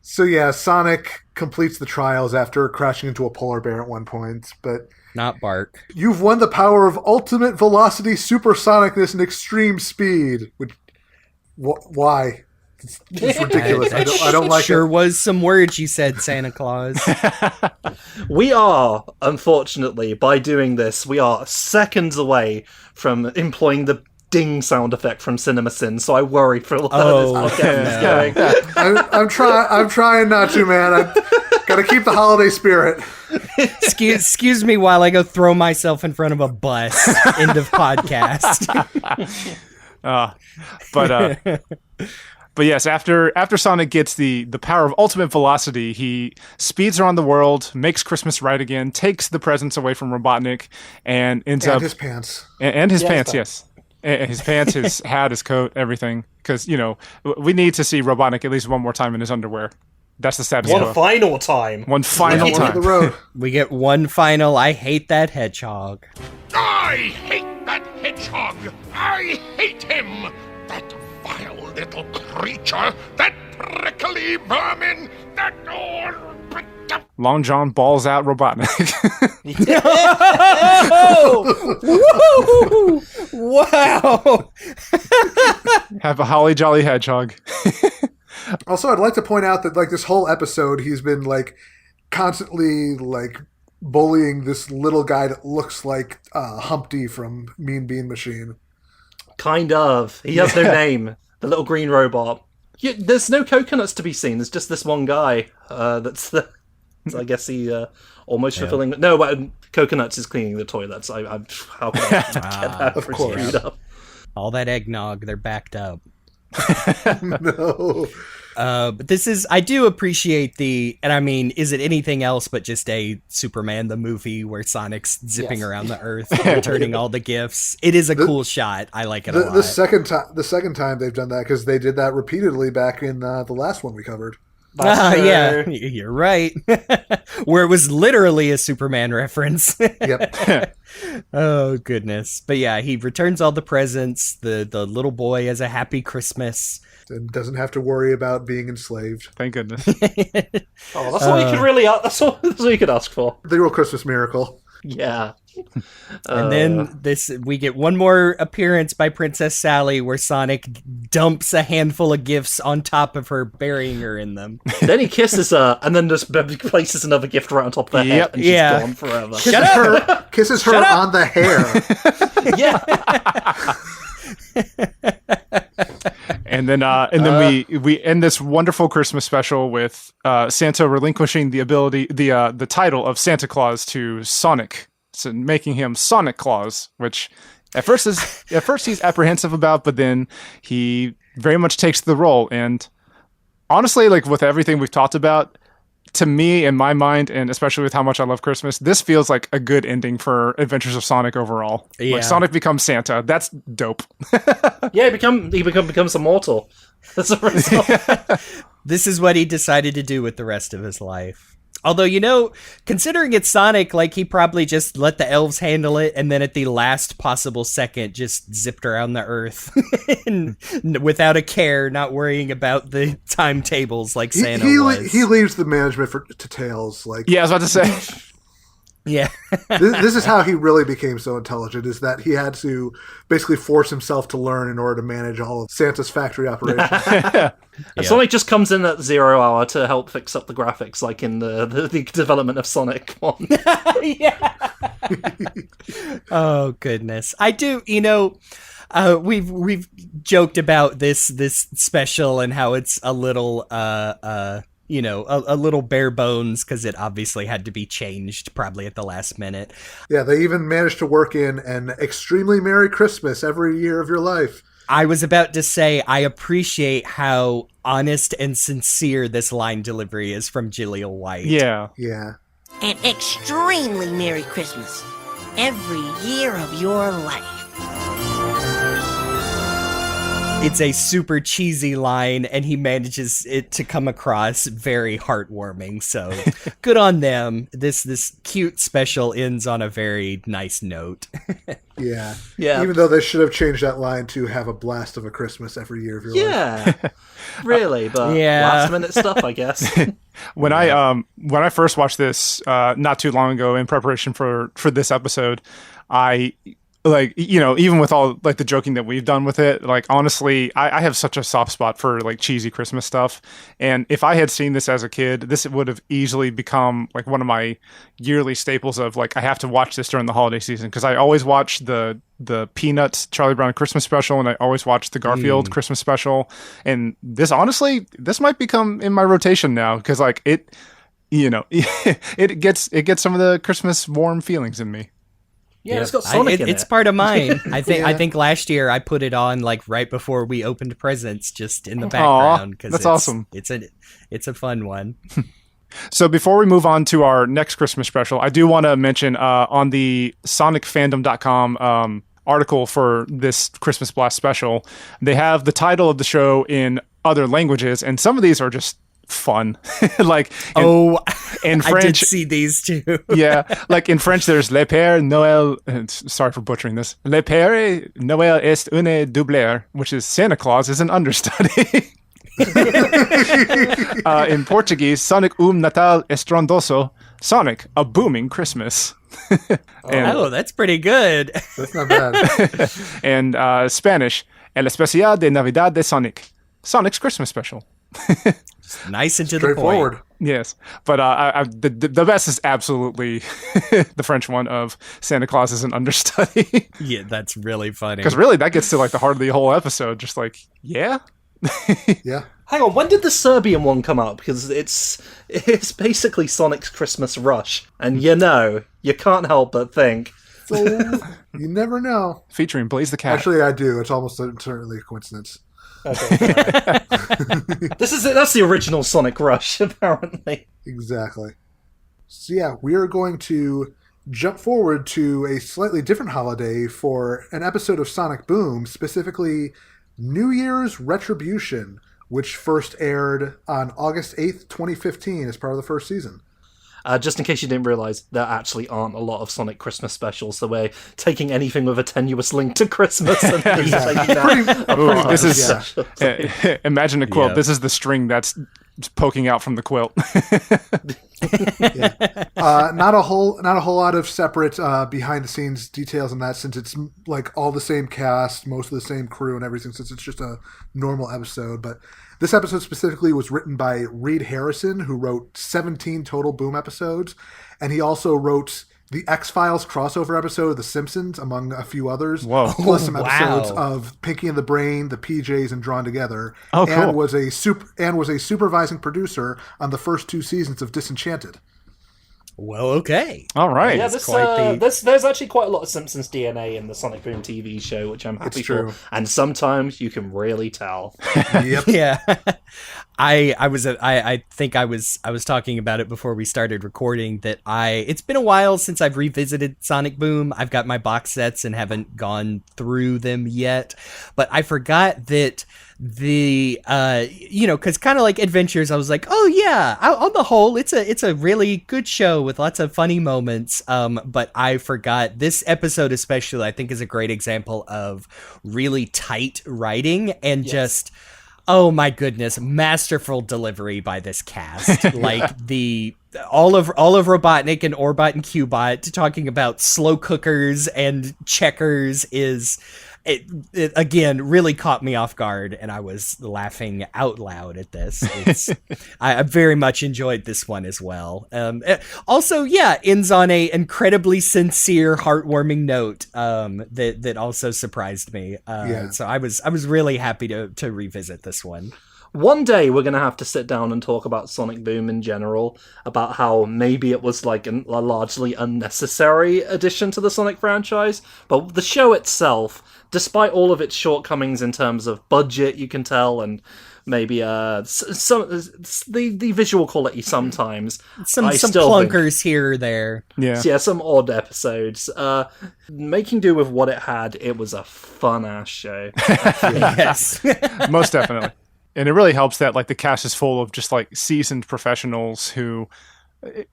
Speaker 3: So yeah, Sonic completes the trials after crashing into a polar bear at one point, but
Speaker 2: Not Bark.
Speaker 3: you've won the power of ultimate velocity, supersonicness, and extreme speed. Which, why? It's ridiculous. I don't like
Speaker 2: Sure
Speaker 3: it.
Speaker 2: was some words you said, Santa Claus.
Speaker 4: We are, unfortunately, by doing this, we are seconds away from employing the ding sound effect from CinemaSin. So I worry for a lot of this podcast is going.
Speaker 3: I'm trying not to, man. I gotta keep the holiday spirit.
Speaker 2: Excuse me while I go throw myself in front of a bus. End of podcast.
Speaker 1: But yes, after Sonic gets the power of ultimate velocity, he speeds around the world, makes Christmas right again, takes the presents away from Robotnik, and ends up
Speaker 3: his pants.
Speaker 1: and his pants, yes, and his pants, his hat, his coat, everything. Because we need to see Robotnik at least one more time in his underwear. That's the status quo.
Speaker 4: One final time.
Speaker 1: One final
Speaker 3: End of
Speaker 1: time.
Speaker 3: the road.
Speaker 2: We get one final, I hate that hedgehog.
Speaker 5: I hate that hedgehog. I hate him. That vile little creature. That prickly vermin. That
Speaker 1: Long John balls out Robotnik.
Speaker 2: Wow!
Speaker 1: Have a holly jolly hedgehog.
Speaker 3: Also, I'd like to point out that this whole episode, he's been constantly bullying this little guy that looks like Humpty from Mean Bean Machine.
Speaker 4: Kind of. He has no name. The little green robot. There's no coconuts to be seen. There's just this one guy. So I guess he almost fulfilling. No, but coconuts is cleaning the toilets. How can I get that
Speaker 3: Of course.
Speaker 4: screwed up?
Speaker 2: All that eggnog, they're backed up.
Speaker 3: No.
Speaker 2: But this is, I do appreciate and I mean, is it anything else but just a Superman the movie where Sonic's zipping around the earth, returning all the gifts? It is a cool shot. I like it a lot.
Speaker 3: The second time they've done that, because they did that repeatedly back in the last one we covered.
Speaker 2: Yeah, you're right. Where it was literally a Superman reference.
Speaker 3: Yep.
Speaker 2: Oh, goodness. But yeah, he returns all the presents. The little boy has a happy Christmas.
Speaker 3: And doesn't have to worry about being enslaved.
Speaker 1: Thank goodness.
Speaker 4: Oh, that's all you could really. That's all you could ask for.
Speaker 3: The real Christmas miracle.
Speaker 4: Yeah.
Speaker 2: And then we get one more appearance by Princess Sally where Sonic dumps a handful of gifts on top of her, burying her in them.
Speaker 4: Then he kisses her, and then just places another gift right on top of her head, and she's gone forever.
Speaker 3: Kisses her on the hair.
Speaker 4: Yeah.
Speaker 1: And then we end this wonderful Christmas special with Santa relinquishing the title of Santa Claus to Sonic, so making him Sonic Claus, which at first he's apprehensive about, but then he very much takes the role. And honestly, with everything we've talked about, to me, in my mind, and especially with how much I love Christmas, this feels like a good ending for Adventures of Sonic overall.
Speaker 2: Yeah.
Speaker 1: Sonic becomes Santa. That's dope.
Speaker 4: Yeah, he becomes immortal. That's a result.
Speaker 2: This is what he decided to do with the rest of his life. Although, considering it's Sonic, he probably just let the elves handle it, and then at the last possible second, just zipped around the earth and without a care, not worrying about the timetables like Santa was.
Speaker 3: He leaves the management to Tails.
Speaker 1: Yeah, I was about to say.
Speaker 2: Yeah.
Speaker 3: This is how he really became so intelligent, is that he had to basically force himself to learn in order to manage all of Santa's factory operations.
Speaker 4: And Sonic just comes in at 0 hour to help fix up the graphics, like in the development of Sonic 1.
Speaker 2: Yeah. Oh, goodness. I do, we've joked about this special and how it's a little a little bare bones because it obviously had to be changed probably at the last minute.
Speaker 3: Yeah, they even managed to work in an extremely Merry Christmas every year of your life.
Speaker 2: I was about to say, I appreciate how honest and sincere this line delivery is from Jaleel White.
Speaker 1: Yeah.
Speaker 3: Yeah.
Speaker 6: An extremely Merry Christmas every year of your life.
Speaker 2: It's a super cheesy line, and he manages it to come across very heartwarming. So good on them. This cute special ends on a very nice note.
Speaker 3: Yeah.
Speaker 4: Yeah.
Speaker 3: Even though they should have changed that line to have a blast of a Christmas every year of your life.
Speaker 4: Yeah, really, but
Speaker 2: Yeah.
Speaker 4: last minute stuff, I guess.
Speaker 1: When I first watched this not too long ago in preparation for this episode, I even with all like the joking that we've done with it, like honestly, I have such a soft spot for like cheesy Christmas stuff. And if I had seen this as a kid, this would have easily become like one of my yearly staples of like, I have to watch this during the holiday season. Cause I always watch the Peanuts Charlie Brown Christmas special, and I always watch the Garfield Christmas special. And this might become in my rotation now. Cause like it gets some of the Christmas warm feelings in me.
Speaker 4: Yeah, it's got Sonic in it.
Speaker 2: It's part of mine. I think
Speaker 3: Yeah.
Speaker 2: I think last year I put it on like right before we opened presents, just in the background because
Speaker 1: that's awesome.
Speaker 2: It's a fun one.
Speaker 1: So before we move on to our next Christmas special, I do want to mention on the sonicfandom.com article for this Christmas Blast special, they have the title of the show in other languages, and some of these are just fun. Like in French,
Speaker 2: I did see these too.
Speaker 1: yeah, like in French, there's Le Père Noël. Sorry for butchering this. Le Père Noël est une doublure, which is Santa Claus is an understudy. In Portuguese, Sonic Natal estrondoso. Sonic, a booming Christmas.
Speaker 2: That's pretty good.
Speaker 3: That's not bad.
Speaker 1: And Spanish, El Especial de Navidad de Sonic. Sonic's Christmas special.
Speaker 2: Nice and to the
Speaker 3: Straightforward.
Speaker 2: point.
Speaker 1: Yes, but the best is absolutely the French one of Santa Claus is an understudy.
Speaker 2: Yeah, that's really funny.
Speaker 1: Because really, that gets to like the heart of the whole episode. Just like, yeah.
Speaker 3: Yeah.
Speaker 4: Hang on, when did the Serbian one come out? Because it's basically Sonic's Christmas Rush, and you can't help but think.
Speaker 3: So, you never know.
Speaker 1: Featuring Blaze the Cat.
Speaker 3: Actually, I do. It's almost certainly a coincidence.
Speaker 4: Okay, that's the original Sonic Rush, apparently.
Speaker 3: Exactly. So yeah, we are going to jump forward to a slightly different holiday for an episode of Sonic Boom, specifically New Year's Retribution, which first aired on August 8th, 2015 as part of the first season.
Speaker 4: Just in case you didn't realise, there actually aren't a lot of Sonic Christmas specials, so we're taking anything with a tenuous link to Christmas and taking that.
Speaker 1: Ooh, this is
Speaker 4: special.
Speaker 1: imagine a quilt.
Speaker 2: Yeah.
Speaker 1: This is the string that's poking out from the quilt.
Speaker 3: Not a whole lot of separate behind the scenes details in that, since it's like all the same cast, most of the same crew and everything, since it's just a normal episode. But this episode specifically was written by Reed Harrison, who wrote 17 total Boom episodes, and he also wrote the X-Files crossover episode of The Simpsons, among a few others.
Speaker 1: Whoa.
Speaker 3: Plus some
Speaker 2: Wow.
Speaker 3: episodes of Pinky and the Brain, the PJs, and Drawn Together.
Speaker 1: Oh, cool.
Speaker 3: And was a supervising producer on the first 2 seasons of Disenchanted.
Speaker 2: Well, okay.
Speaker 1: All right.
Speaker 4: Yeah,
Speaker 2: quite
Speaker 4: there's actually quite a lot of Simpsons DNA in the Sonic Boom TV show, which I'm happy
Speaker 3: It's
Speaker 4: for.
Speaker 3: true.
Speaker 4: And sometimes you can really tell.
Speaker 3: Yep.
Speaker 2: Yeah. I think I was talking about it before we started recording that it's been a while since I've revisited Sonic Boom. I've got my box sets and haven't gone through them yet, but I forgot that because kind of like Adventures, I was like, oh yeah, on the whole, it's a really good show with lots of funny moments. But I forgot this episode especially, I think, is a great example of really tight writing and just, oh my goodness, masterful delivery by this cast. Like all of Robotnik and Orbot and Cubot talking about slow cookers and checkers it again really caught me off guard, and I was laughing out loud at this. I very much enjoyed this one as well. Also, yeah, ends on a incredibly sincere, heartwarming note that also surprised me.
Speaker 3: Yeah.
Speaker 2: So I was really happy to revisit this one.
Speaker 4: One day we're going to have to sit down and talk about Sonic Boom in general, about how maybe it was like a largely unnecessary addition to the Sonic franchise, but the show itself, despite all of its shortcomings in terms of budget, you can tell, and maybe the visual quality sometimes,
Speaker 2: some
Speaker 4: still
Speaker 2: clunkers here or there.
Speaker 4: Yeah, some odd episodes. Making do with what it had, it was a fun-ass show.
Speaker 2: Yes.
Speaker 1: Most definitely. And it really helps that like the cast is full of just like seasoned professionals who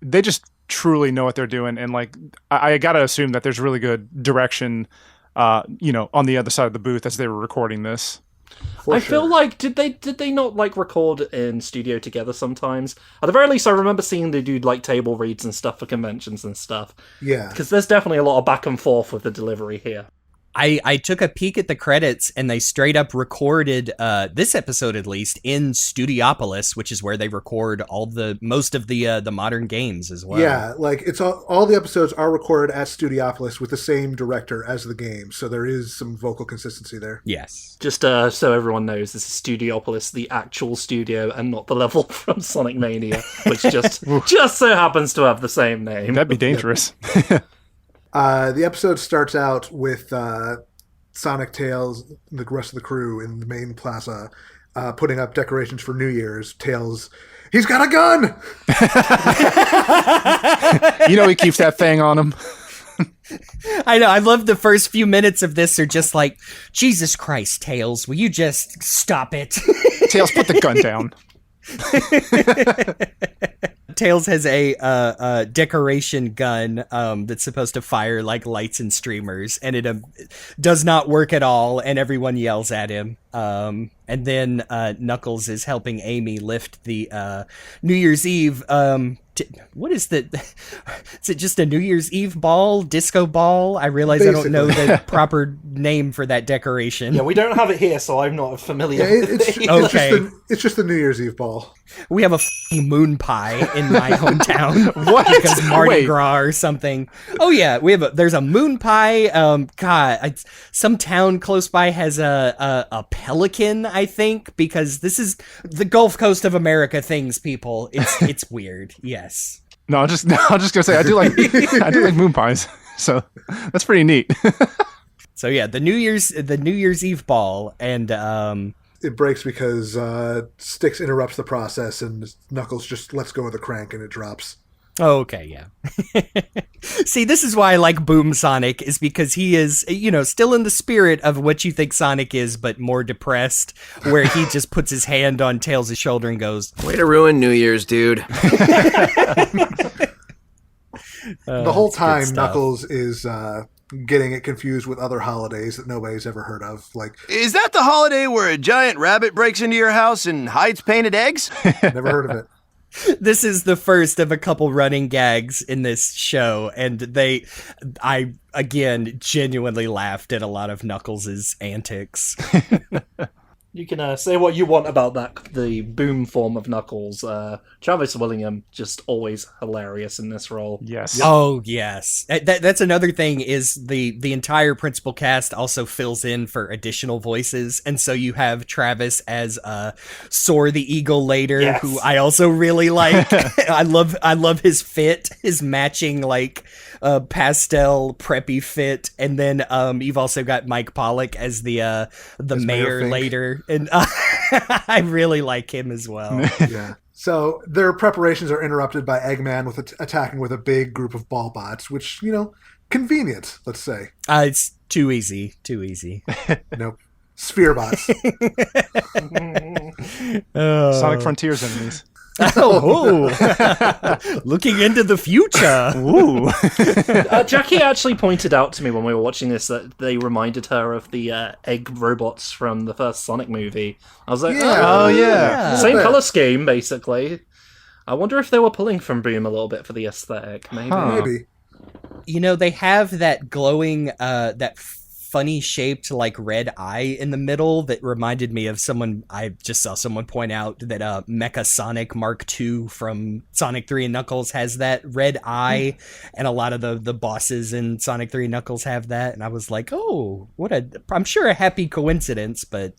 Speaker 1: they just truly know what they're doing. And like I gotta assume that there's really good direction, on the other side of the booth as they were recording this.
Speaker 4: I feel like did they not like record in studio together sometimes? At the very least, I remember seeing they do like table reads and stuff for conventions and stuff.
Speaker 3: Yeah,
Speaker 4: because there's definitely a lot of back and forth with the delivery here.
Speaker 2: I took a peek at the credits, and they straight up recorded this episode, at least, in Studiopolis, which is where they record most of the modern games as well.
Speaker 3: Yeah, like it's all the episodes are recorded at Studiopolis with the same director as the game, so there is some vocal consistency there.
Speaker 2: Yes.
Speaker 4: Just so everyone knows, this is Studiopolis, the actual studio, and not the level from Sonic Mania, which just so happens to have the same name.
Speaker 1: That'd be dangerous.
Speaker 3: The episode starts out with Sonic, Tails, and the rest of the crew in the main plaza putting up decorations for New Year's. Tails, he's got a gun!
Speaker 1: He keeps that thing on him.
Speaker 2: I know. I love the first few minutes of this are just like, Jesus Christ, Tails, will you just stop it?
Speaker 1: Tails, put the gun down.
Speaker 2: Tails has a decoration gun that's supposed to fire like lights and streamers, and it does not work at all, and everyone yells at him. And then Knuckles is helping Amy lift the New Year's Eve. What is the? Is it just a New Year's Eve ball, disco ball? I realize I don't know the proper name for that decoration.
Speaker 4: Yeah, we don't have it here, so I'm not familiar with it.
Speaker 2: Okay.
Speaker 3: It's just the New Year's Eve ball.
Speaker 2: We have a f***ing moon pie in my hometown.
Speaker 1: What?
Speaker 2: Because Mardi
Speaker 1: Wait.
Speaker 2: Gras or something. Oh yeah, there's a moon pie. Some town close by has a pelican, I think, because this is the Gulf Coast of America things, people. It's weird. Yes.
Speaker 1: No, I'm just gonna say I do like moon pies. So that's pretty neat.
Speaker 2: So yeah, the New Year's Eve ball, and
Speaker 3: It breaks because Styx interrupts the process and Knuckles just lets go of the crank and it drops.
Speaker 2: oh, okay, yeah. See, this is why I like Boom Sonic, is because he is, still in the spirit of what you think Sonic is, but more depressed, where he just puts his hand on Tails' shoulder and goes,
Speaker 7: Way to ruin New Year's, dude.
Speaker 3: The whole
Speaker 2: it's good
Speaker 3: time,
Speaker 2: stuff.
Speaker 3: Knuckles is getting it confused with other holidays that nobody's ever heard of. Like,
Speaker 7: Is that the holiday where a giant rabbit breaks into your house and hides painted eggs?
Speaker 3: never heard of it.
Speaker 2: This is the first of a couple running gags in this show, and I again genuinely laughed at a lot of Knuckles' antics.
Speaker 4: You can say what you want about the boom form of Knuckles. Travis Willingham, just always hilarious in this role.
Speaker 1: Yes.
Speaker 2: Oh yes, that's another thing, is the entire principal cast also fills in for additional voices, and so you have Travis as Soar the Eagle later,
Speaker 4: Yes.
Speaker 2: who I also really like. I love his fit, his matching like pastel preppy fit, and then you've also got Mike Pollock as the
Speaker 3: Mayor
Speaker 2: mayor
Speaker 3: Fink.
Speaker 2: later, and I really like him as well.
Speaker 3: Yeah. So their preparations are interrupted by Eggman attacking with a big group of ball bots, which, convenient, let's say.
Speaker 2: It's too easy.
Speaker 3: Nope. Sphere bots.
Speaker 1: Sonic Frontiers enemies.
Speaker 2: Looking into the future.
Speaker 1: Ooh.
Speaker 4: Jackie actually pointed out to me when we were watching this that they reminded her of the egg robots from the first Sonic movie. I was like,
Speaker 1: Oh yeah.
Speaker 4: same
Speaker 3: Yeah.
Speaker 4: color scheme, basically. I wonder if they were pulling from Boom a little bit for the aesthetic. Maybe.
Speaker 1: Huh.
Speaker 3: Maybe.
Speaker 2: They have that glowing, that funny shaped like red eye in the middle that reminded me of someone. I just saw someone point out that Mecha Sonic Mark II from Sonic 3 and Knuckles has that red eye, and a lot of the bosses in Sonic 3 and Knuckles have that, and I was like, oh, I'm sure a happy coincidence, but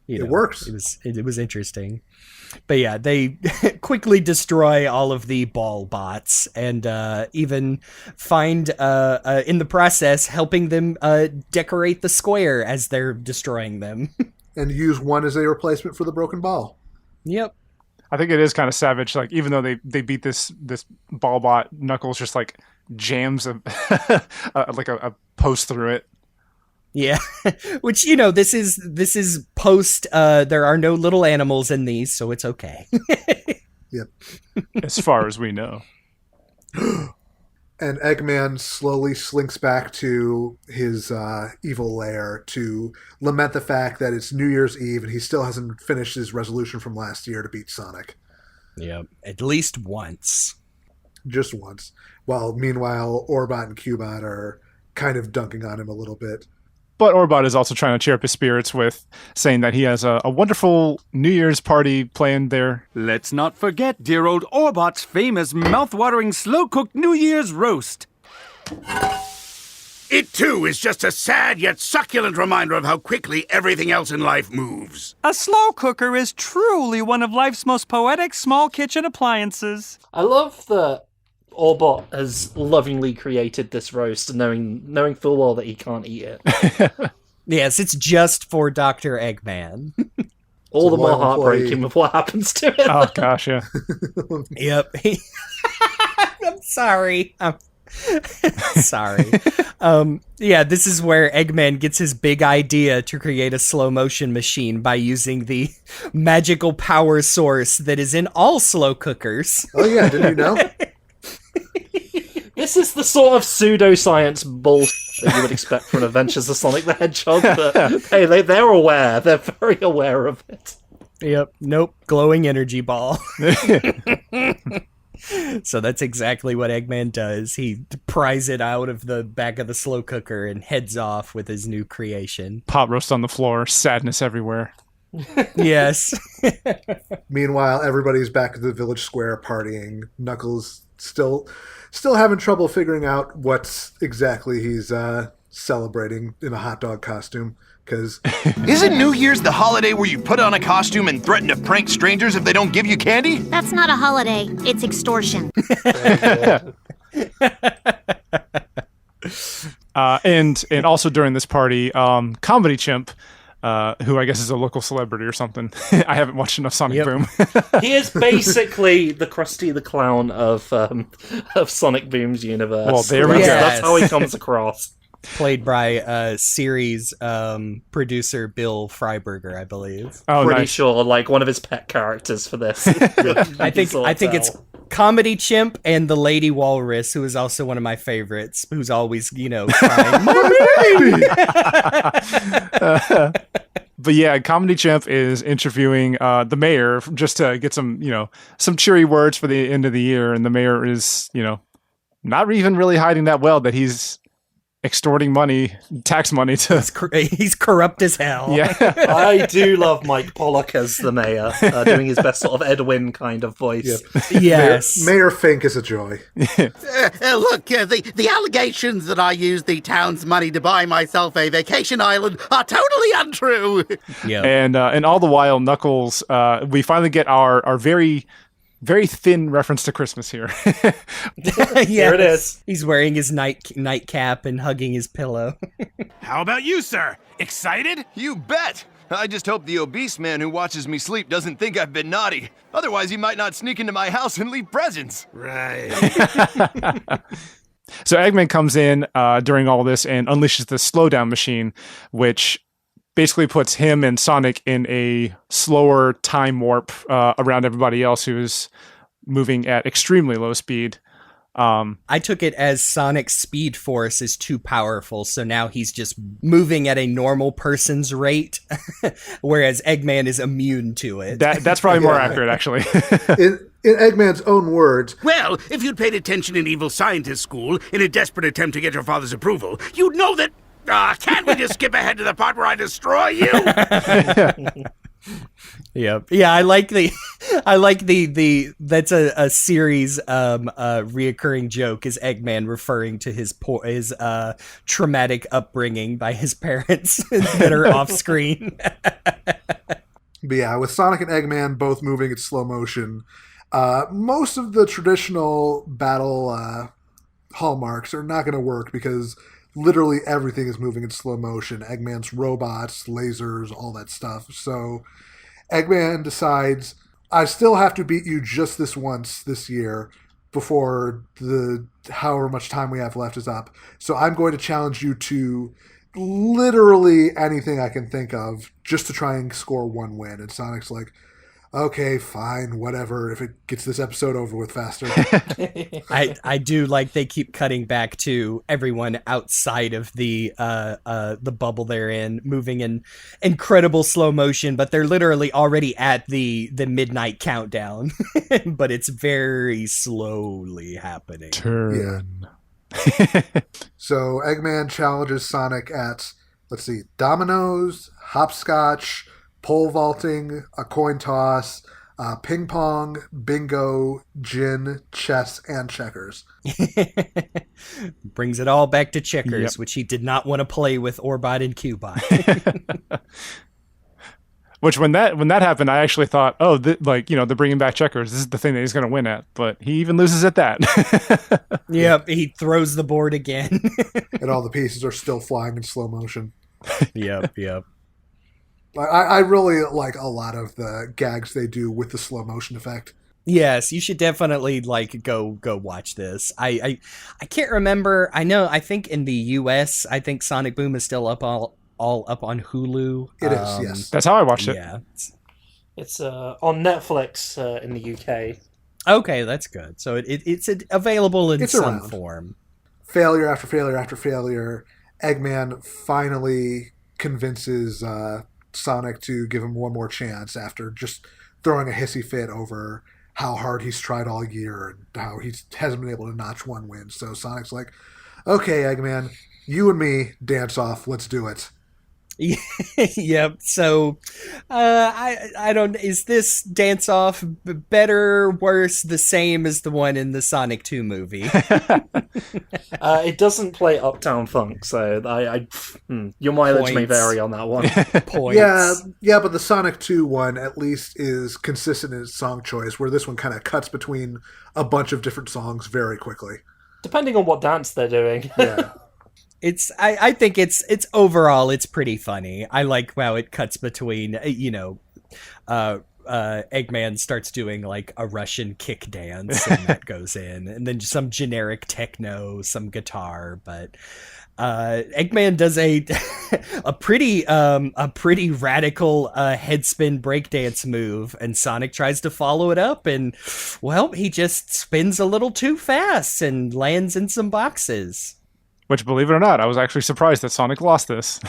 Speaker 2: You know,
Speaker 3: it works.
Speaker 2: It was interesting. But yeah, they quickly destroy all of the ball bots and even find, in the process, helping them decorate the square as they're destroying them.
Speaker 3: And use one as a replacement for the broken ball.
Speaker 2: Yep.
Speaker 1: I think it is kind of savage. Like, even though they beat this ball bot, Knuckles just like jams a post through it.
Speaker 2: Yeah, which, you know, this is post, there are no little animals in these, so it's okay.
Speaker 3: Yep.
Speaker 1: As far as we know.
Speaker 3: And Eggman slowly slinks back to his evil lair to lament the fact that it's New Year's Eve and he still hasn't finished his resolution from last year to beat Sonic.
Speaker 2: Yep, at least once.
Speaker 3: Just once. While meanwhile, Orbot and Cubot are kind of dunking on him a little bit.
Speaker 1: But Orbot is also trying to cheer up his spirits with saying that he has a wonderful New Year's party planned there.
Speaker 8: Let's not forget dear old Orbot's famous mouth-watering slow-cooked New Year's roast.
Speaker 9: It, too, is just a sad yet succulent reminder of how quickly everything else in life moves.
Speaker 8: A slow cooker is truly one of life's most poetic small kitchen appliances.
Speaker 4: I love that Orbot has lovingly created this roast, knowing full well that he can't eat it.
Speaker 2: Yes, it's just for Dr. Eggman.
Speaker 4: All the more heartbreaking with what happens to it.
Speaker 1: Oh, gosh, yeah.
Speaker 2: Yep. I'm sorry. Sorry. Yeah, this is where Eggman gets his big idea to create a slow motion machine by using the magical power source that is in all slow cookers.
Speaker 3: Oh yeah, didn't you know?
Speaker 4: This is the sort of pseudoscience bullshit that you would expect from Adventures of Sonic the Hedgehog, but hey, they're aware. They're very aware of it.
Speaker 2: Yep. Nope. Glowing energy ball. So that's exactly what Eggman does. He pries it out of the back of the slow cooker and heads off with his new creation.
Speaker 1: Pot roast on the floor, sadness everywhere.
Speaker 2: Yes.
Speaker 3: Meanwhile, everybody's back at the village square partying. Knuckles still having trouble figuring out what exactly he's celebrating in a hot dog costume. Because
Speaker 7: Isn't New Year's the holiday where you put on a costume and threaten to prank strangers if they don't give you candy?
Speaker 10: That's not a holiday. It's extortion.
Speaker 1: And also during this party, Comedy Chimp, who I guess is a local celebrity or something. I haven't watched enough Sonic Boom.
Speaker 4: He is basically the Krusty the Clown of Sonic Boom's universe.
Speaker 1: Well, there we go.
Speaker 4: That's how he comes across.
Speaker 2: Played by series producer Bill Freiberger, I believe.
Speaker 1: Oh,
Speaker 4: Pretty
Speaker 1: nice.
Speaker 4: sure, like one of his pet characters for this.
Speaker 2: I think it's Comedy Chimp and the Lady Walrus, who is also one of my favorites, who's always, crying.
Speaker 1: But yeah, Comedy Chimp is interviewing the mayor just to get some cheery words for the end of the year. And the mayor is, not even really hiding that well that he's extorting tax money to...
Speaker 2: He's corrupt as hell.
Speaker 1: Yeah.
Speaker 4: I do love Mike Pollock as the mayor, doing his best sort of Edwin kind of voice.
Speaker 3: Yep.
Speaker 2: Yes.
Speaker 3: Mayor Fink is a joy.
Speaker 9: Look, the allegations that I used the town's money to buy myself a vacation island are totally untrue.
Speaker 2: Yeah.
Speaker 1: And all the while, Knuckles, we finally get our very... very thin reference to Christmas here.
Speaker 4: Here it is.
Speaker 2: He's wearing his nightcap and hugging his pillow.
Speaker 9: How about you, sir? Excited?
Speaker 7: You bet! I just hope the obese man who watches me sleep doesn't think I've been naughty. Otherwise, he might not sneak into my house and leave presents.
Speaker 9: Right.
Speaker 1: So Eggman comes in during all this and unleashes the slowdown machine, which basically puts him and Sonic in a slower time warp around everybody else who's moving at extremely low speed.
Speaker 2: I took it as Sonic's speed force is too powerful, so now he's just moving at a normal person's rate, whereas Eggman is immune to it.
Speaker 1: That's probably more accurate, actually.
Speaker 3: In Eggman's own words,
Speaker 9: Well, if you'd paid attention in evil scientist school in a desperate attempt to get your father's approval, you'd know that... can't we just skip ahead to the part where I destroy you?
Speaker 2: Yep. Yeah, I like the that's a series reoccurring joke is Eggman referring to his traumatic upbringing by his parents that are off screen.
Speaker 3: But yeah, with Sonic and Eggman both moving at slow motion, most of the traditional battle hallmarks are not going to work because literally everything is moving in slow motion. Eggman's robots, lasers, all that stuff. So Eggman decides, I still have to beat you just this once this year before the however much time we have left is up. So I'm going to challenge you to literally anything I can think of just to try and score one win. And Sonic's like, okay, fine, whatever, if it gets this episode over with faster.
Speaker 2: I do like they keep cutting back to everyone outside of the bubble they're in, moving in incredible slow motion, but they're literally already at the midnight countdown. But it's very slowly happening.
Speaker 1: Turn.
Speaker 3: So Eggman challenges Sonic at, let's see, dominoes, hopscotch, pole vaulting, a coin toss, ping pong, bingo, gin, chess, and checkers.
Speaker 2: Brings it all back to checkers,
Speaker 1: Yep.
Speaker 2: which he did not want to play with Orbot and Cubot.
Speaker 1: Which when that happened, I actually thought, oh, they're bringing back checkers. This is the thing that he's going to win at. But he even loses at that.
Speaker 2: Yep, he throws the board again.
Speaker 3: And all the pieces are still flying in slow motion.
Speaker 2: Yep.
Speaker 3: I really like a lot of the gags they do with the slow motion effect.
Speaker 2: Yes, you should definitely go watch this. I can't remember. I think in the US, I think Sonic Boom is still up all up on Hulu.
Speaker 3: It is, yes.
Speaker 1: That's how I watched it.
Speaker 2: Yeah.
Speaker 4: It's on Netflix in the UK.
Speaker 2: Okay, that's good. So it's available in some
Speaker 3: around.
Speaker 2: form.
Speaker 3: Failure after failure after failure. Eggman finally convinces Sonic to give him one more chance after just throwing a hissy fit over how hard he's tried all year and how he hasn't been able to notch one win. So Sonic's like, okay, Eggman, you and me, dance off. Let's do it.
Speaker 2: Yep. So, I don't. Is this dance off better, worse, the same as the one in the Sonic 2 movie?
Speaker 4: It doesn't play Uptown Funk, so your mileage may
Speaker 2: Points.
Speaker 4: vary on that one.
Speaker 2: Points.
Speaker 3: Yeah, but the Sonic 2 one at least is consistent in its song choice, where this one kind of cuts between a bunch of different songs very quickly.
Speaker 4: Depending on what dance they're doing.
Speaker 3: Yeah.
Speaker 2: I think it's overall it's pretty funny. I like how it cuts between Eggman starts doing like a Russian kick dance and that goes in, and then some generic techno, some guitar, but Eggman does a pretty radical headspin breakdance move, and Sonic tries to follow it up, and well, he just spins a little too fast and lands in some boxes.
Speaker 1: Which, believe it or not, I was actually surprised that Sonic lost this.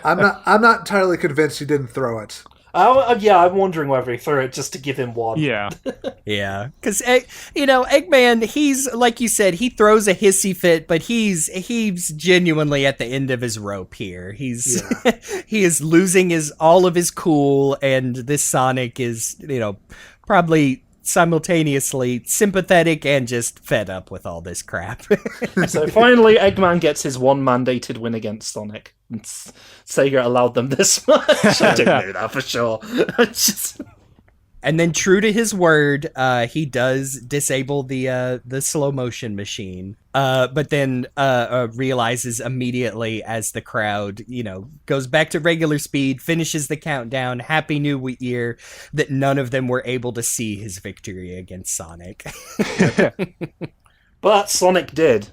Speaker 3: I'm not entirely convinced he didn't throw it.
Speaker 4: I'm wondering whether he threw it just to give him one.
Speaker 1: Yeah.
Speaker 2: Yeah, because Eggman, he's like you said, he throws a hissy fit, but he's genuinely at the end of his rope here. He is losing all of his cool, and this Sonic is probably simultaneously sympathetic and just fed up with all this crap.
Speaker 4: So finally, Eggman gets his one mandated win against Sonic. Sega allowed them this much. I don't know that for sure.
Speaker 2: And then, true to his word, he does disable the slow motion machine. But then realizes immediately as the crowd, goes back to regular speed, finishes the countdown, Happy New Year, that none of them were able to see his victory against Sonic.
Speaker 4: But Sonic did,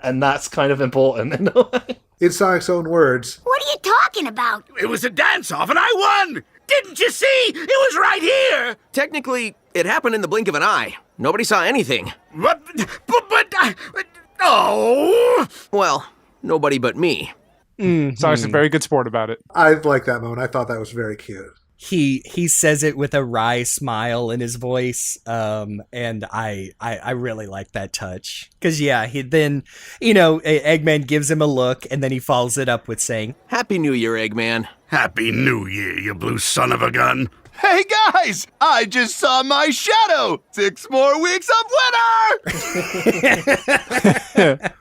Speaker 4: and that's kind of important in a way.
Speaker 3: In Sonic's own words,
Speaker 10: What are you talking about?
Speaker 9: It was a dance-off, and I won! Didn't you see? It was right here!
Speaker 11: Technically, it happened in the blink of an eye. Nobody saw anything.
Speaker 9: But oh!
Speaker 11: Well, nobody but me.
Speaker 1: Sonic's a very good sport about it.
Speaker 3: I like that moment. I thought that was very cute.
Speaker 2: He says it with a wry smile in his voice, and I really like that touch. Because, he then, Eggman gives him a look, and then he follows it up with saying,
Speaker 11: Happy New Year, Eggman.
Speaker 9: Happy New Year, you blue son of a gun.
Speaker 7: Hey guys, I just saw my shadow. 6 more weeks of winter.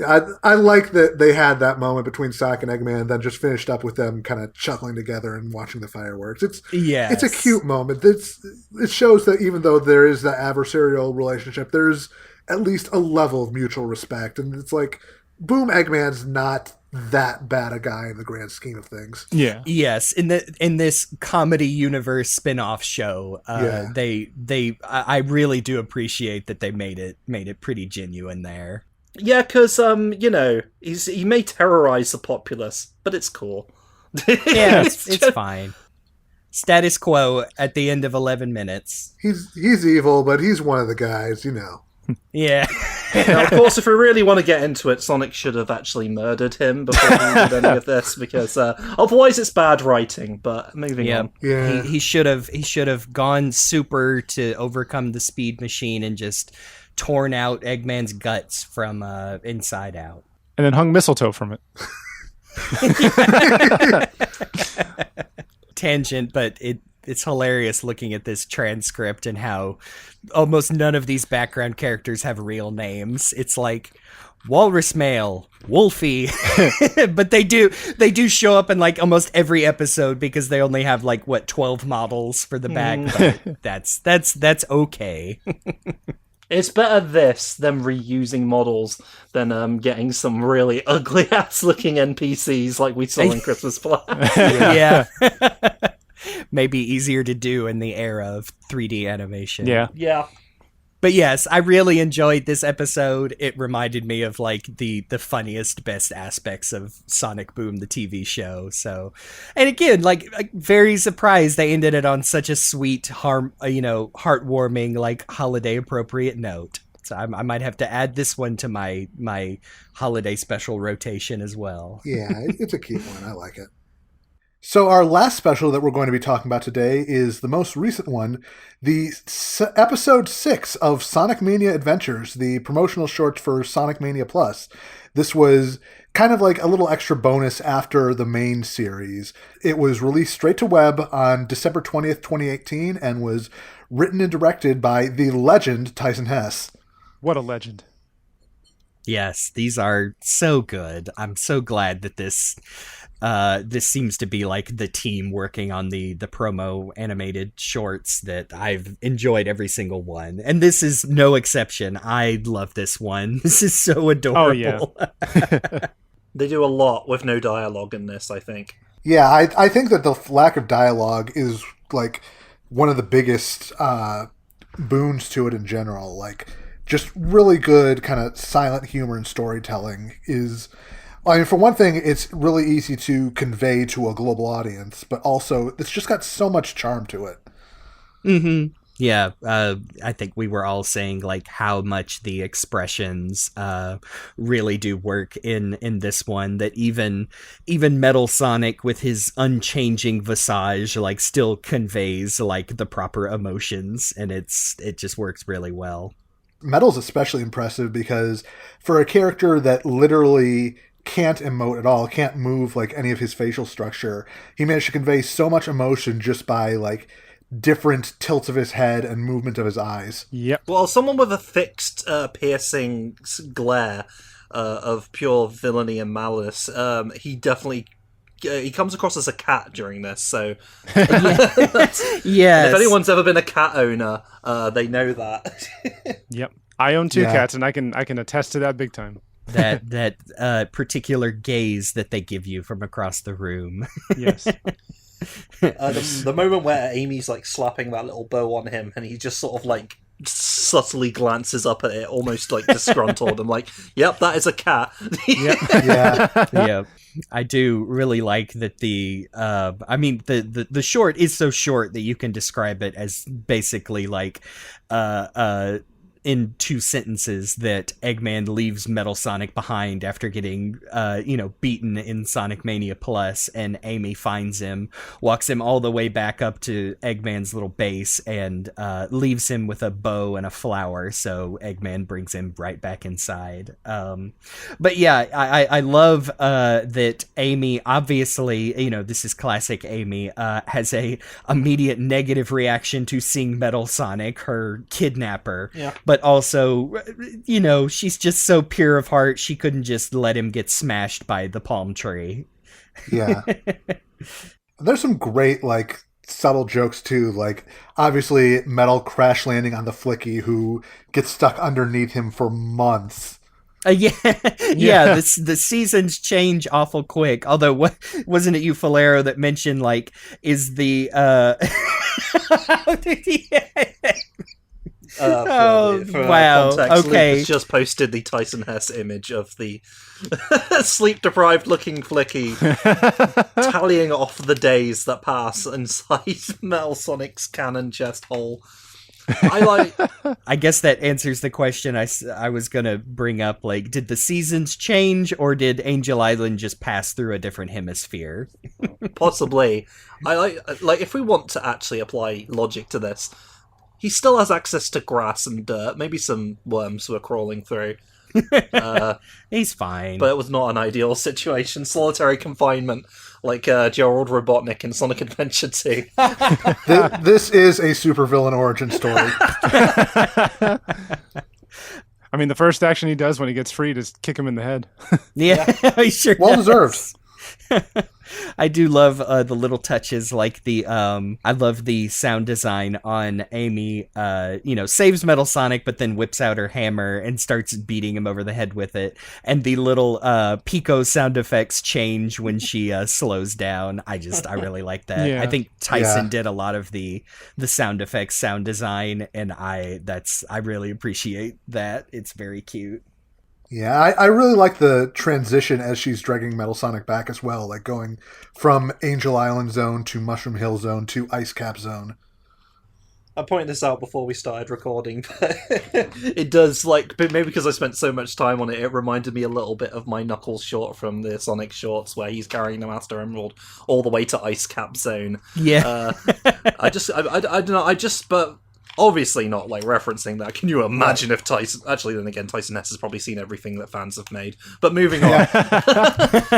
Speaker 3: I like that they had that moment between Sonic and Eggman, and then just finished up with them kind of chuckling together and watching the fireworks. It's a cute moment. It shows that even though there is that adversarial relationship, there's at least a level of mutual respect, and it's like, boom, Eggman's not that bad a guy in the grand scheme of things.
Speaker 1: Yeah.
Speaker 2: Yes, in this comedy universe spin-off show, I really do appreciate that they made it pretty genuine there.
Speaker 4: Yeah, because he may terrorize the populace, but it's cool.
Speaker 2: Yeah, it's fine. Status quo at the end of 11 minutes.
Speaker 3: He's evil, but he's one of the guys,
Speaker 2: Yeah.
Speaker 4: Now, of course, if we really want to get into it, Sonic should have actually murdered him before he did any of this, because otherwise it's bad writing. But moving on.
Speaker 3: Yeah.
Speaker 2: He should have gone super to overcome the speed machine and just torn out Eggman's guts from inside out.
Speaker 1: And then hung mistletoe from it.
Speaker 2: Tangent, but it's hilarious looking at this transcript and how almost none of these background characters have real names. It's like Walrus Male, Wolfie, but they do show up in like almost every episode because they only have 12 models for the back. But that's okay.
Speaker 4: It's better this than reusing models than getting some really ugly ass looking NPCs like we saw in Christmas Plan.
Speaker 2: Yeah. Maybe easier to do in the era of 3D animation.
Speaker 4: Yeah.
Speaker 2: But yes, I really enjoyed this episode. It reminded me of the funniest, best aspects of Sonic Boom, the TV show. So, and again, very surprised they ended it on such a sweet, heartwarming, holiday appropriate note. So I might have to add this one to my holiday special rotation as well.
Speaker 3: Yeah, it's a cute one. I like it. So our last special that we're going to be talking about today is the most recent one, the episode 6 of Sonic Mania Adventures, the promotional short for Sonic Mania Plus. This was kind of like a little extra bonus after the main series. It was released straight to web on December 20th, 2018, and was written and directed by the legend Tyson Hesse.
Speaker 1: What a legend.
Speaker 2: Yes, these are so good. I'm so glad that this seems to be the team working on the promo animated shorts that I've enjoyed every single one. And this is no exception. I love this one. This is so adorable.
Speaker 1: Oh, yeah.
Speaker 4: They do a lot with no dialogue in this, I think.
Speaker 3: Yeah, I think that the lack of dialogue is one of the biggest boons to it in general. Just really good kind of silent humor and storytelling is... I mean, for one thing, it's really easy to convey to a global audience, but also it's just got so much charm to it.
Speaker 2: Mm-hmm. Yeah, I think we were all saying how much the expressions really do work in this one. That even Metal Sonic with his unchanging visage still conveys the proper emotions, and it just works really well.
Speaker 3: Metal's especially impressive because for a character that literally can't emote at all, can't move any of his facial structure, he managed to convey so much emotion just by different tilts of his head and movement of his eyes.
Speaker 1: Yep.
Speaker 4: Well, someone with a fixed piercing glare of pure villainy and malice, he definitely he comes across as a cat during this, so
Speaker 2: yes.
Speaker 4: If anyone's ever been a cat owner, they know that.
Speaker 1: Yep. I own 2 cats, and I can attest to that big time.
Speaker 2: That particular gaze that they give you from across the room.
Speaker 1: Yes.
Speaker 4: The moment where Amy's slapping that little bow on him, and he just sort of subtly glances up at it, almost disgruntled. I'm yep, that is a cat.
Speaker 1: Yep.
Speaker 2: Yeah. I do really like that the short is so short that you can describe it as basically in 2 sentences that Eggman leaves Metal Sonic behind after getting, beaten in Sonic Mania Plus, and Amy finds him, walks him all the way back up to Eggman's little base, and leaves him with a bow and a flower, so Eggman brings him right back inside. But yeah, I love that Amy, obviously, this is classic Amy, has a immediate negative reaction to seeing Metal Sonic, her kidnapper, but but also, she's just so pure of heart, she couldn't just let him get smashed by the palm tree.
Speaker 3: Yeah. There's some great, subtle jokes, too. Obviously, Metal crash landing on the Flicky, who gets stuck underneath him for months.
Speaker 2: Yeah. The seasons change awful quick. Although, wasn't it you, Falero, that mentioned is the wow.
Speaker 4: Context,
Speaker 2: okay.
Speaker 4: Luke has just posted the Tyson Hess image of the sleep-deprived looking Flicky tallying off the days that pass inside Metal Sonic's cannon chest hole.
Speaker 2: I guess that answers the question I was gonna bring up. Did the seasons change, or did Angel Island just pass through a different hemisphere?
Speaker 4: Possibly. I like if we want to actually apply logic to this, he still has access to grass and dirt, maybe some worms were crawling through.
Speaker 2: He's fine.
Speaker 4: But it was not an ideal situation. Solitary confinement, like Gerald Robotnik in Sonic Adventure 2.
Speaker 3: This is a supervillain origin story.
Speaker 1: I mean, the first action he does when he gets freed is kick him in the head.
Speaker 2: Yeah, he sure
Speaker 3: well
Speaker 2: does.
Speaker 3: Deserved.
Speaker 2: I do love the little touches, I love the sound design on Amy, saves Metal Sonic, but then whips out her hammer and starts beating him over the head with it. And the little Pico sound effects change when she slows down. I really like that.
Speaker 1: Yeah.
Speaker 2: I think Tyson did a lot of the sound effects, sound design, and I really appreciate that. It's very cute.
Speaker 3: Yeah, I really like the transition as she's dragging Metal Sonic back as well, going from Angel Island Zone to Mushroom Hill Zone to Ice Cap Zone.
Speaker 4: I pointed this out before we started recording, but it does, but maybe because I spent so much time on it, it reminded me a little bit of my Knuckles short from the Sonic shorts, where he's carrying the Master Emerald all the way to Ice Cap Zone.
Speaker 2: Yeah.
Speaker 4: I don't know, but obviously not
Speaker 2: referencing
Speaker 4: that. Can you imagine if Tyson... Actually, then again, Tyson Hess has probably seen everything that fans have made. But moving on.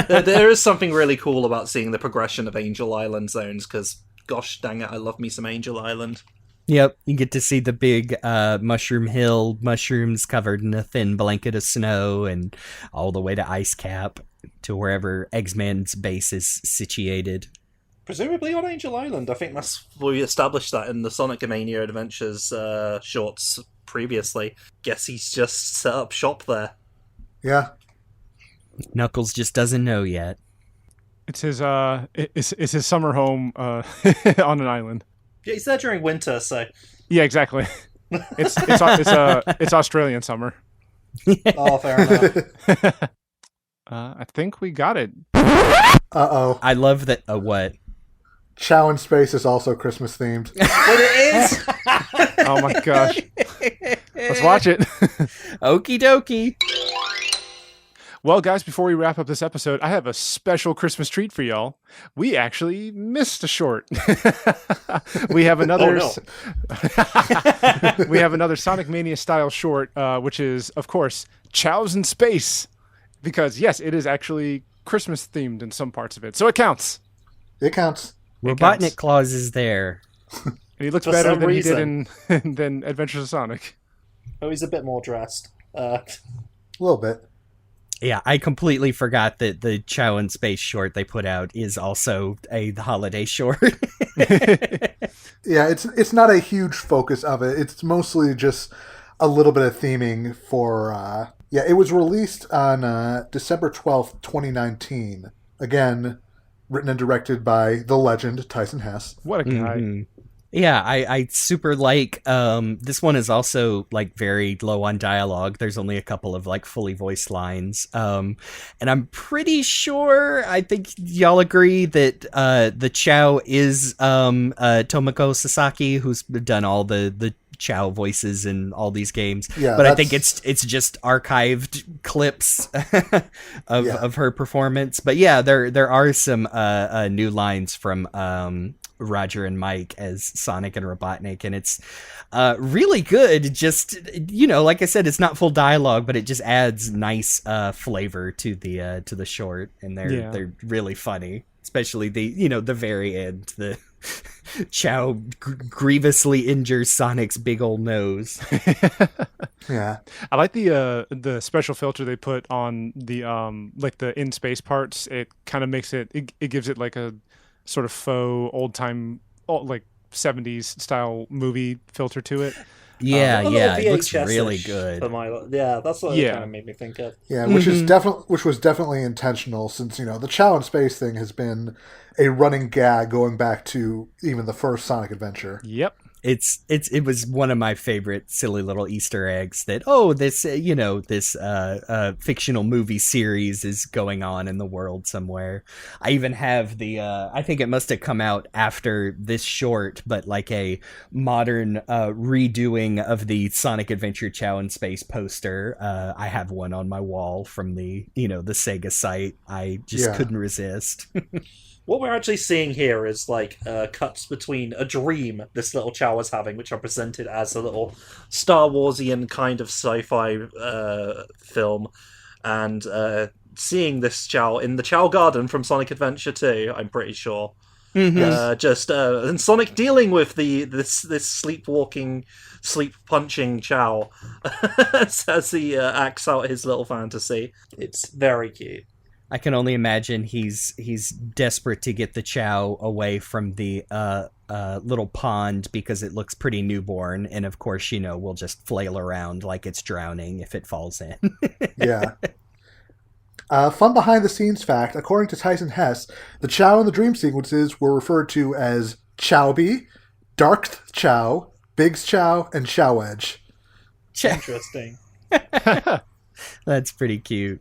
Speaker 4: There is something really cool about seeing the progression of Angel Island zones, because, gosh dang it, I love me some Angel Island.
Speaker 2: Yep, you get to see the big Mushroom Hill mushrooms covered in a thin blanket of snow, and all the way to Ice Cap, to wherever Eggman's base is situated.
Speaker 4: Presumably on Angel Island. I think we established that in the Sonic Mania Adventures shorts previously. Guess he's just set up shop there.
Speaker 3: Yeah.
Speaker 2: Knuckles just doesn't know yet.
Speaker 1: It's his summer home on an island.
Speaker 4: Yeah, he's there during winter, so...
Speaker 1: Yeah, exactly. It's Australian summer.
Speaker 4: Oh, fair enough.
Speaker 1: I think we got it.
Speaker 3: Uh-oh.
Speaker 2: I love that... what?
Speaker 3: Chao in Space is also Christmas themed.
Speaker 4: But it is!
Speaker 1: Oh my gosh. Let's watch it.
Speaker 2: Okie dokie.
Speaker 1: Well, guys, before we wrap up this episode, I have a special Christmas treat for y'all. We actually missed a short. We have another.
Speaker 4: Oh, no.
Speaker 1: We have another Sonic Mania style short, which is, of course, Chao's in Space, because yes, it is actually Christmas themed in some parts of it, so it counts.
Speaker 3: It counts.
Speaker 2: Robotnik Claus is there.
Speaker 1: And he looks
Speaker 4: For
Speaker 1: better
Speaker 4: some
Speaker 1: than
Speaker 4: reason.
Speaker 1: he did in than Adventures of Sonic.
Speaker 4: Oh, he's a bit more dressed.
Speaker 3: A little bit.
Speaker 2: Yeah, I completely forgot that the Chao in Space short they put out is also a holiday short.
Speaker 3: Yeah, it's not a huge focus of it. It's mostly just a little bit of theming for... it was released on December 12th, 2019. Again, written and directed by the legend, Tyson Hess.
Speaker 1: What a guy.
Speaker 2: Mm-hmm. Yeah, I super like, this one is also, very low on dialogue. There's only a couple of, fully voiced lines. And I'm pretty sure, I think y'all agree that, the Chao is, Tomoko Sasaki, who's done all the Chao voices in all these games.
Speaker 3: Yeah,
Speaker 2: but I think it's just archived clips of her performance. But yeah, there are some, new lines from, Roger and Mike as Sonic and Robotnik, and it's really good. Just, like I said, it's not full dialogue, but it just adds nice flavor to the short, and they're really funny, especially the very end, Chao grievously injures Sonic's big old nose.
Speaker 3: Yeah.
Speaker 1: I like the special filter they put on the like the in space parts. It kind of makes it gives it like a sort of faux old time like 70s style movie filter to it.
Speaker 2: Yeah,
Speaker 4: A little
Speaker 2: it looks
Speaker 4: VHS-ish
Speaker 2: really good.
Speaker 4: That's what it kind of made me think of.
Speaker 3: Yeah, which was definitely intentional, since the Chao in space thing has been a running gag going back to even the first Sonic adventure.
Speaker 1: Yep.
Speaker 2: It was one of my favorite silly little Easter eggs that this fictional movie series is going on in the world somewhere. I even have the I think it must have come out after this short, but like a modern redoing of the Sonic Adventure Chao in Space poster. I have one on my wall from the Sega site. I just couldn't resist.
Speaker 4: What we're actually seeing here is like cuts between a dream this little Chao was having, which are presented as a little Star Warsian kind of sci-fi film, and seeing this Chao in the Chao Garden from Sonic Adventure 2, I'm pretty sure. Mm-hmm. And Sonic dealing with this sleepwalking, sleep-punching Chao as he acts out his little fantasy. It's very cute.
Speaker 2: I can only imagine he's desperate to get the Chao away from the little pond because it looks pretty newborn, and of course, we'll just flail around like it's drowning if it falls in.
Speaker 3: Yeah. Fun behind-the-scenes fact, according to Tyson Hess, the Chao in the dream sequences were referred to as Chaobi, Darkth Chao, Biggs Chao, and Chao Edge.
Speaker 4: Interesting.
Speaker 2: That's pretty cute.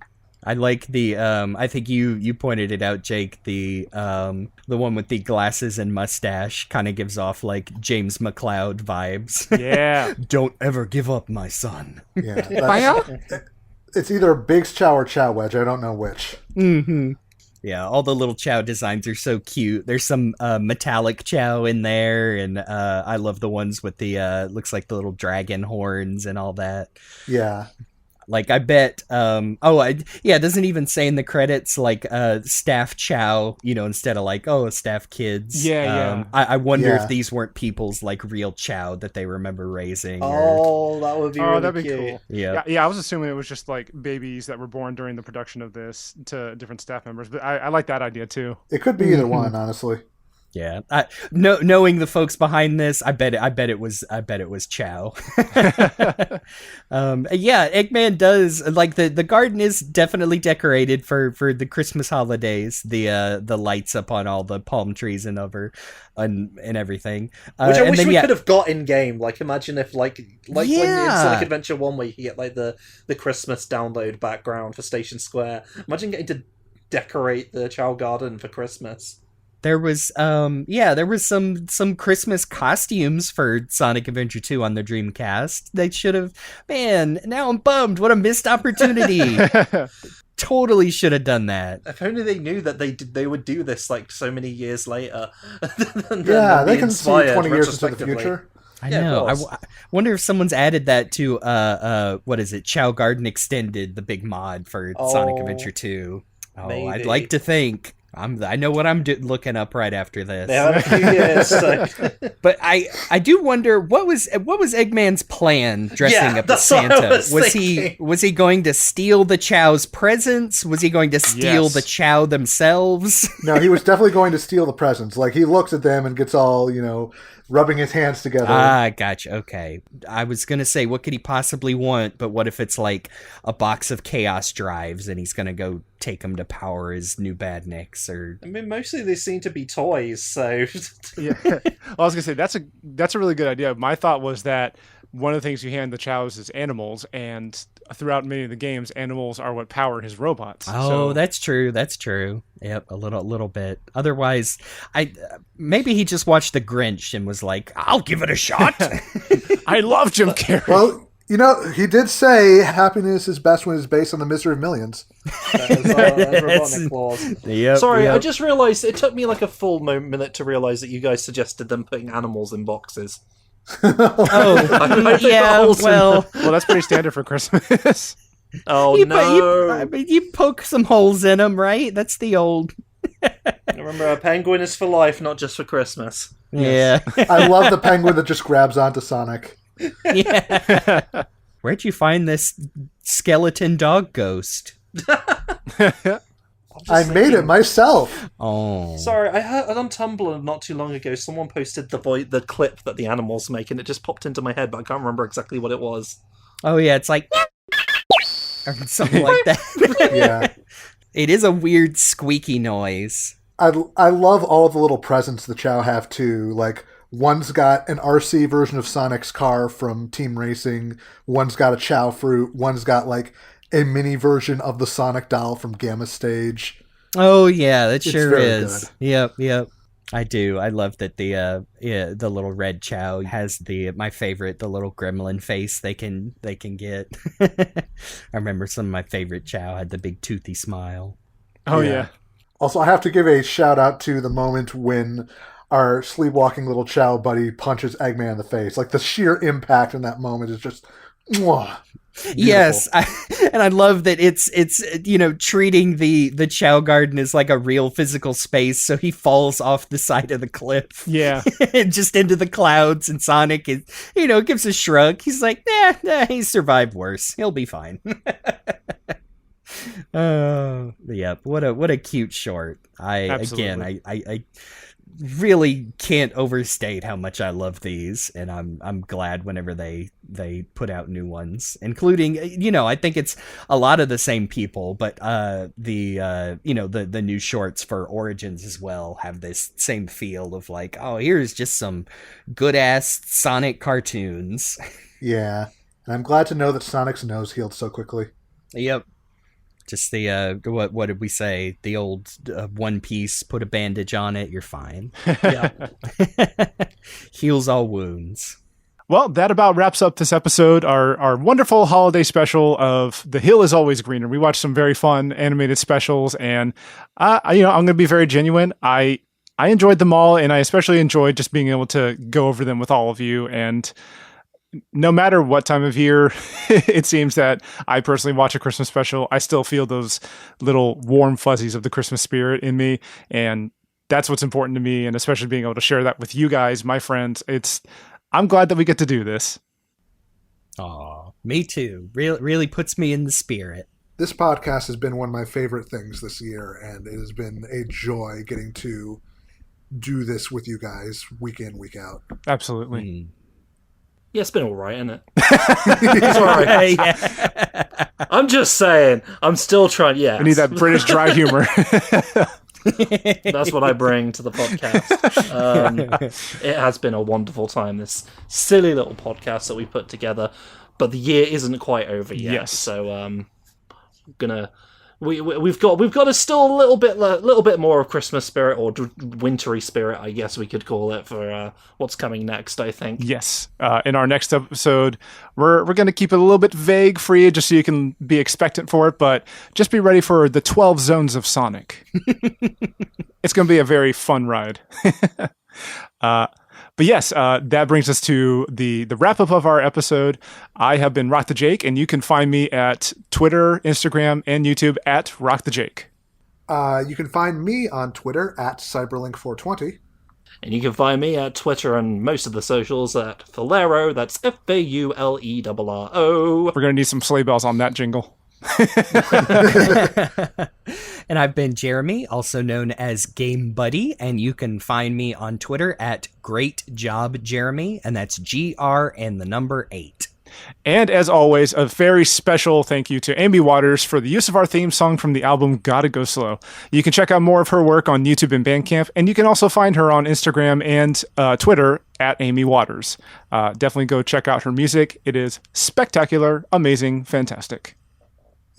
Speaker 2: I like the I think you pointed it out, Jake, the one with the glasses and mustache kind of gives off like James McCloud vibes.
Speaker 1: Yeah.
Speaker 2: Don't ever give up, my son.
Speaker 3: Yeah. It's either Biggs Chao or Chao Wedge. I don't know which.
Speaker 2: Mm-hmm. Yeah, all the little Chao designs are so cute. There's some metallic Chao in there, and I love the ones with the looks like the little dragon horns and all that.
Speaker 3: Yeah.
Speaker 2: Like, I bet, it doesn't even say in the credits, like, staff Chao, instead of like, staff kids.
Speaker 1: Yeah.
Speaker 2: I wonder if these weren't people's, like, real Chao that they remember raising.
Speaker 4: That would be really
Speaker 1: that'd be
Speaker 4: cute.
Speaker 1: cool.
Speaker 2: Yeah.
Speaker 1: Yeah, I was assuming it was just, like, babies that were born during the production of this to different staff members, but I like that idea, too.
Speaker 3: It could be either one, honestly.
Speaker 2: Yeah, knowing the folks behind this, I bet it was Chao. Eggman does like the garden is definitely decorated for the Christmas holidays. The lights up on all the palm trees and everything.
Speaker 4: Which I wish we could have got in game. Like, imagine if when in Sonic Adventure 1 where you get like the Christmas download background for Station Square. Imagine getting to decorate the Chao Garden for Christmas.
Speaker 2: There was some Christmas costumes for Sonic Adventure 2 on the Dreamcast. They should have, now I'm bummed. What a missed opportunity. Totally should have done that.
Speaker 4: If only they knew that they would do this like so many years later.
Speaker 3: They can see 20 years into the future.
Speaker 2: I know. I wonder if someone's added that to what is it? Chao Garden Extended, the big mod for Sonic Adventure 2. Oh,
Speaker 4: maybe.
Speaker 2: I'd like to think. I know what I'm looking up right after this.
Speaker 4: They have a few years, so.
Speaker 2: But I do wonder what was Eggman's plan dressing up as Santa? Was he going to steal the Chao's presents? Was he going to steal the Chao themselves?
Speaker 3: No, he was definitely going to steal the presents. Like, he looks at them and gets all, rubbing his hands together.
Speaker 2: Ah, gotcha. Okay. I was going to say, what could he possibly want? But what if it's like a box of Chaos drives and he's going to go take them to power his new badniks? Or
Speaker 4: I mean, mostly they seem to be toys, so...
Speaker 1: Yeah. Well, I was going to say, that's a really good idea. My thought was that one of the things you hand the Chaos is animals, and throughout many of the games, animals are what power his robots.
Speaker 2: Oh, that's true. That's true. Yep, a little bit. Otherwise, maybe he just watched The Grinch and was like, "I'll give it a shot."
Speaker 1: I love Jim Carrey.
Speaker 3: Well, he did say happiness is best when it's based on the misery of millions.
Speaker 4: Robotnik clause.
Speaker 2: Yep,
Speaker 4: Sorry,
Speaker 2: yep.
Speaker 4: I just realised it took me like a full minute to realise that you guys suggested them putting animals in boxes.
Speaker 2: Oh, yeah. Well,
Speaker 1: that's pretty standard for Christmas.
Speaker 2: You poke some holes in them, right? That's the old.
Speaker 4: Remember, a penguin is for life, not just for Christmas.
Speaker 2: Yeah.
Speaker 3: I love the penguin that just grabs onto Sonic.
Speaker 2: Yeah. Where'd you find this skeleton dog ghost?
Speaker 3: I made it myself.
Speaker 2: Oh.
Speaker 4: Sorry, I heard on Tumblr not too long ago, someone posted the clip that the animals make, and it just popped into my head, but I can't remember exactly what it was.
Speaker 2: Oh, yeah, it's like... or something like that.
Speaker 3: Yeah.
Speaker 2: It is a weird squeaky noise.
Speaker 3: I love all the little presents the Chao have too. Like, one's got an RC version of Sonic's car from Team Racing. One's got a Chao fruit. One's got like a mini version of the Sonic doll from Gamma Stage.
Speaker 2: Oh yeah, that sure
Speaker 3: very
Speaker 2: is.
Speaker 3: good.
Speaker 2: Yep. I do. I love that the little red Chao has my favorite, the little gremlin face they can get. I remember some of my favorite Chao had the big toothy smile.
Speaker 1: Oh yeah.
Speaker 3: Also, I have to give a shout out to the moment when our sleepwalking little Chao buddy punches Eggman in the face. Like, the sheer impact in that moment is just, mwah, beautiful.
Speaker 2: Yes, and I love that it's treating the Chao garden as like a real physical space, so he falls off the side of the cliff.
Speaker 1: Yeah.
Speaker 2: Just into the clouds, and Sonic is, gives a shrug. He's like, nah, he survived worse. He'll be fine. Yep. What a cute short.
Speaker 1: Absolutely.
Speaker 2: I really can't overstate how much I love these, and I'm glad whenever they put out new ones, including, I think it's a lot of the same people, but the new shorts for Origins as well have this same feel of like, oh, here's just some good ass Sonic cartoons.
Speaker 3: Yeah. And I'm glad to know that Sonic's nose healed so quickly.
Speaker 2: Yep. Just the, what did we say? The old One Piece, put a bandage on it, you're fine.
Speaker 4: Yeah.
Speaker 2: Heals all wounds.
Speaker 1: Well, that about wraps up this episode, our wonderful holiday special of The Hill is Always Greener. We watched some very fun animated specials, and I'm going to be very genuine. I enjoyed them all, and I especially enjoyed just being able to go over them with all of you. And no matter what time of year it seems that I personally watch a Christmas special, I still feel those little warm fuzzies of the Christmas spirit in me. And that's what's important to me. And especially being able to share that with you guys, my friends, I'm glad that we get to do this.
Speaker 2: Aw, me too. Really puts me in the spirit.
Speaker 3: This podcast has been one of my favorite things this year, and it has been a joy getting to do this with you guys week in, week out.
Speaker 1: Absolutely.
Speaker 4: Yeah, it's been all right, isn't it? It's all right.
Speaker 2: Yeah.
Speaker 4: I'm just saying. I'm still trying. Yeah,
Speaker 1: I need that British dry humor.
Speaker 4: That's what I bring to the podcast. It has been a wonderful time, this silly little podcast that we put together, but the year isn't quite over yet.
Speaker 1: Yes.
Speaker 4: So we've got still a little bit more of Christmas spirit, or wintry spirit, I guess we could call it, for what's coming next, I think.
Speaker 1: Yes. In our next episode, we're going to keep it a little bit vague for you, just so you can be expectant for it, but just be ready for the 12 zones of Sonic. It's going to be a very fun ride. But yes, that brings us to the wrap-up of our episode. I have been Rock the Jake, and you can find me at Twitter, Instagram, and YouTube at Rock the Jake.
Speaker 3: You can find me on Twitter at Cyberlink420.
Speaker 4: And you can find me at Twitter and most of the socials at Falero. That's FAULERRO.
Speaker 1: We're going to need some sleigh bells on that jingle.
Speaker 2: And I've been Jeremy, also known as Game Buddy, and you can find me on Twitter at Great Job Jeremy, and that's GR and the number 8.
Speaker 1: And as always, a very special thank you to Amy Waters for the use of our theme song from the album Gotta Go Slow. You can check out more of her work on YouTube and Bandcamp, and you can also find her on Instagram and Twitter at Amy Waters. Definitely go check out her music. It is spectacular, amazing, fantastic.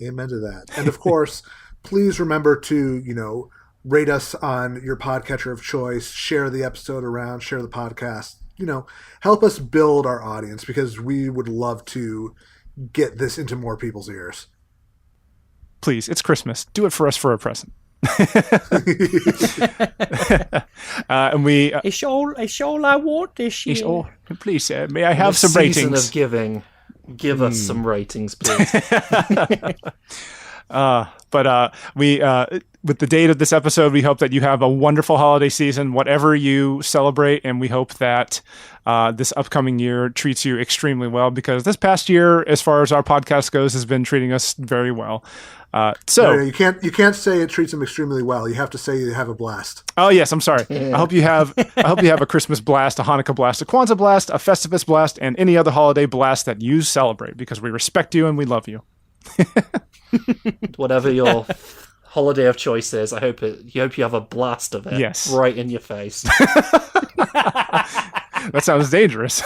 Speaker 3: Amen to that. And of course, please remember to, rate us on your podcatcher of choice, share the episode around, share the podcast, help us build our audience, because we would love to get this into more people's ears.
Speaker 1: Please, it's Christmas. Do it for us for a present. And we
Speaker 2: it's all I want this year.
Speaker 1: Please, may I have some ratings?
Speaker 4: Season of giving. Give us some ratings, please.
Speaker 1: But we with the date of this episode, we hope that you have a wonderful holiday season, whatever you celebrate, and we hope that this upcoming year treats you extremely well, because this past year, as far as our podcast goes, has been treating us very well.
Speaker 3: No, you can't say it treats them extremely well. You have to say you have a blast.
Speaker 1: Oh yes, I'm sorry. I hope you have a Christmas blast, a Hanukkah blast, a Kwanzaa blast, a Festivus blast, and any other holiday blast that you celebrate, because we respect you and we love you.
Speaker 4: Whatever your holiday of choice is, I hope you have a blast of it.
Speaker 1: Yes.
Speaker 4: Right in your face.
Speaker 1: That sounds dangerous.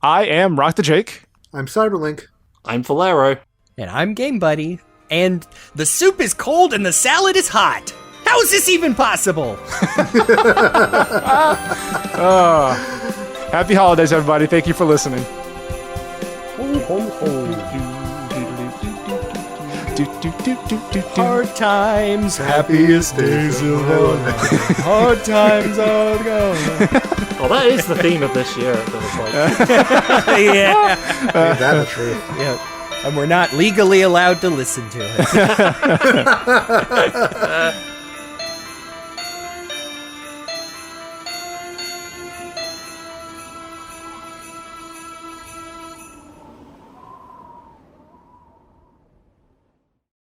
Speaker 1: I am Rock the Jake.
Speaker 3: I'm Cyberlink.
Speaker 4: I'm Valero.
Speaker 2: And I'm Game Buddy. And the soup is cold and the salad is hot. How is this even possible?
Speaker 1: Happy holidays, everybody. Thank you for listening.
Speaker 2: Hard times, happiest days of our life. Hard times are gone.
Speaker 4: Oh, that is the theme of this year. It feels like.
Speaker 2: Yeah.
Speaker 3: Ain't that the truth?
Speaker 2: Yeah. And we're not legally allowed to listen to it.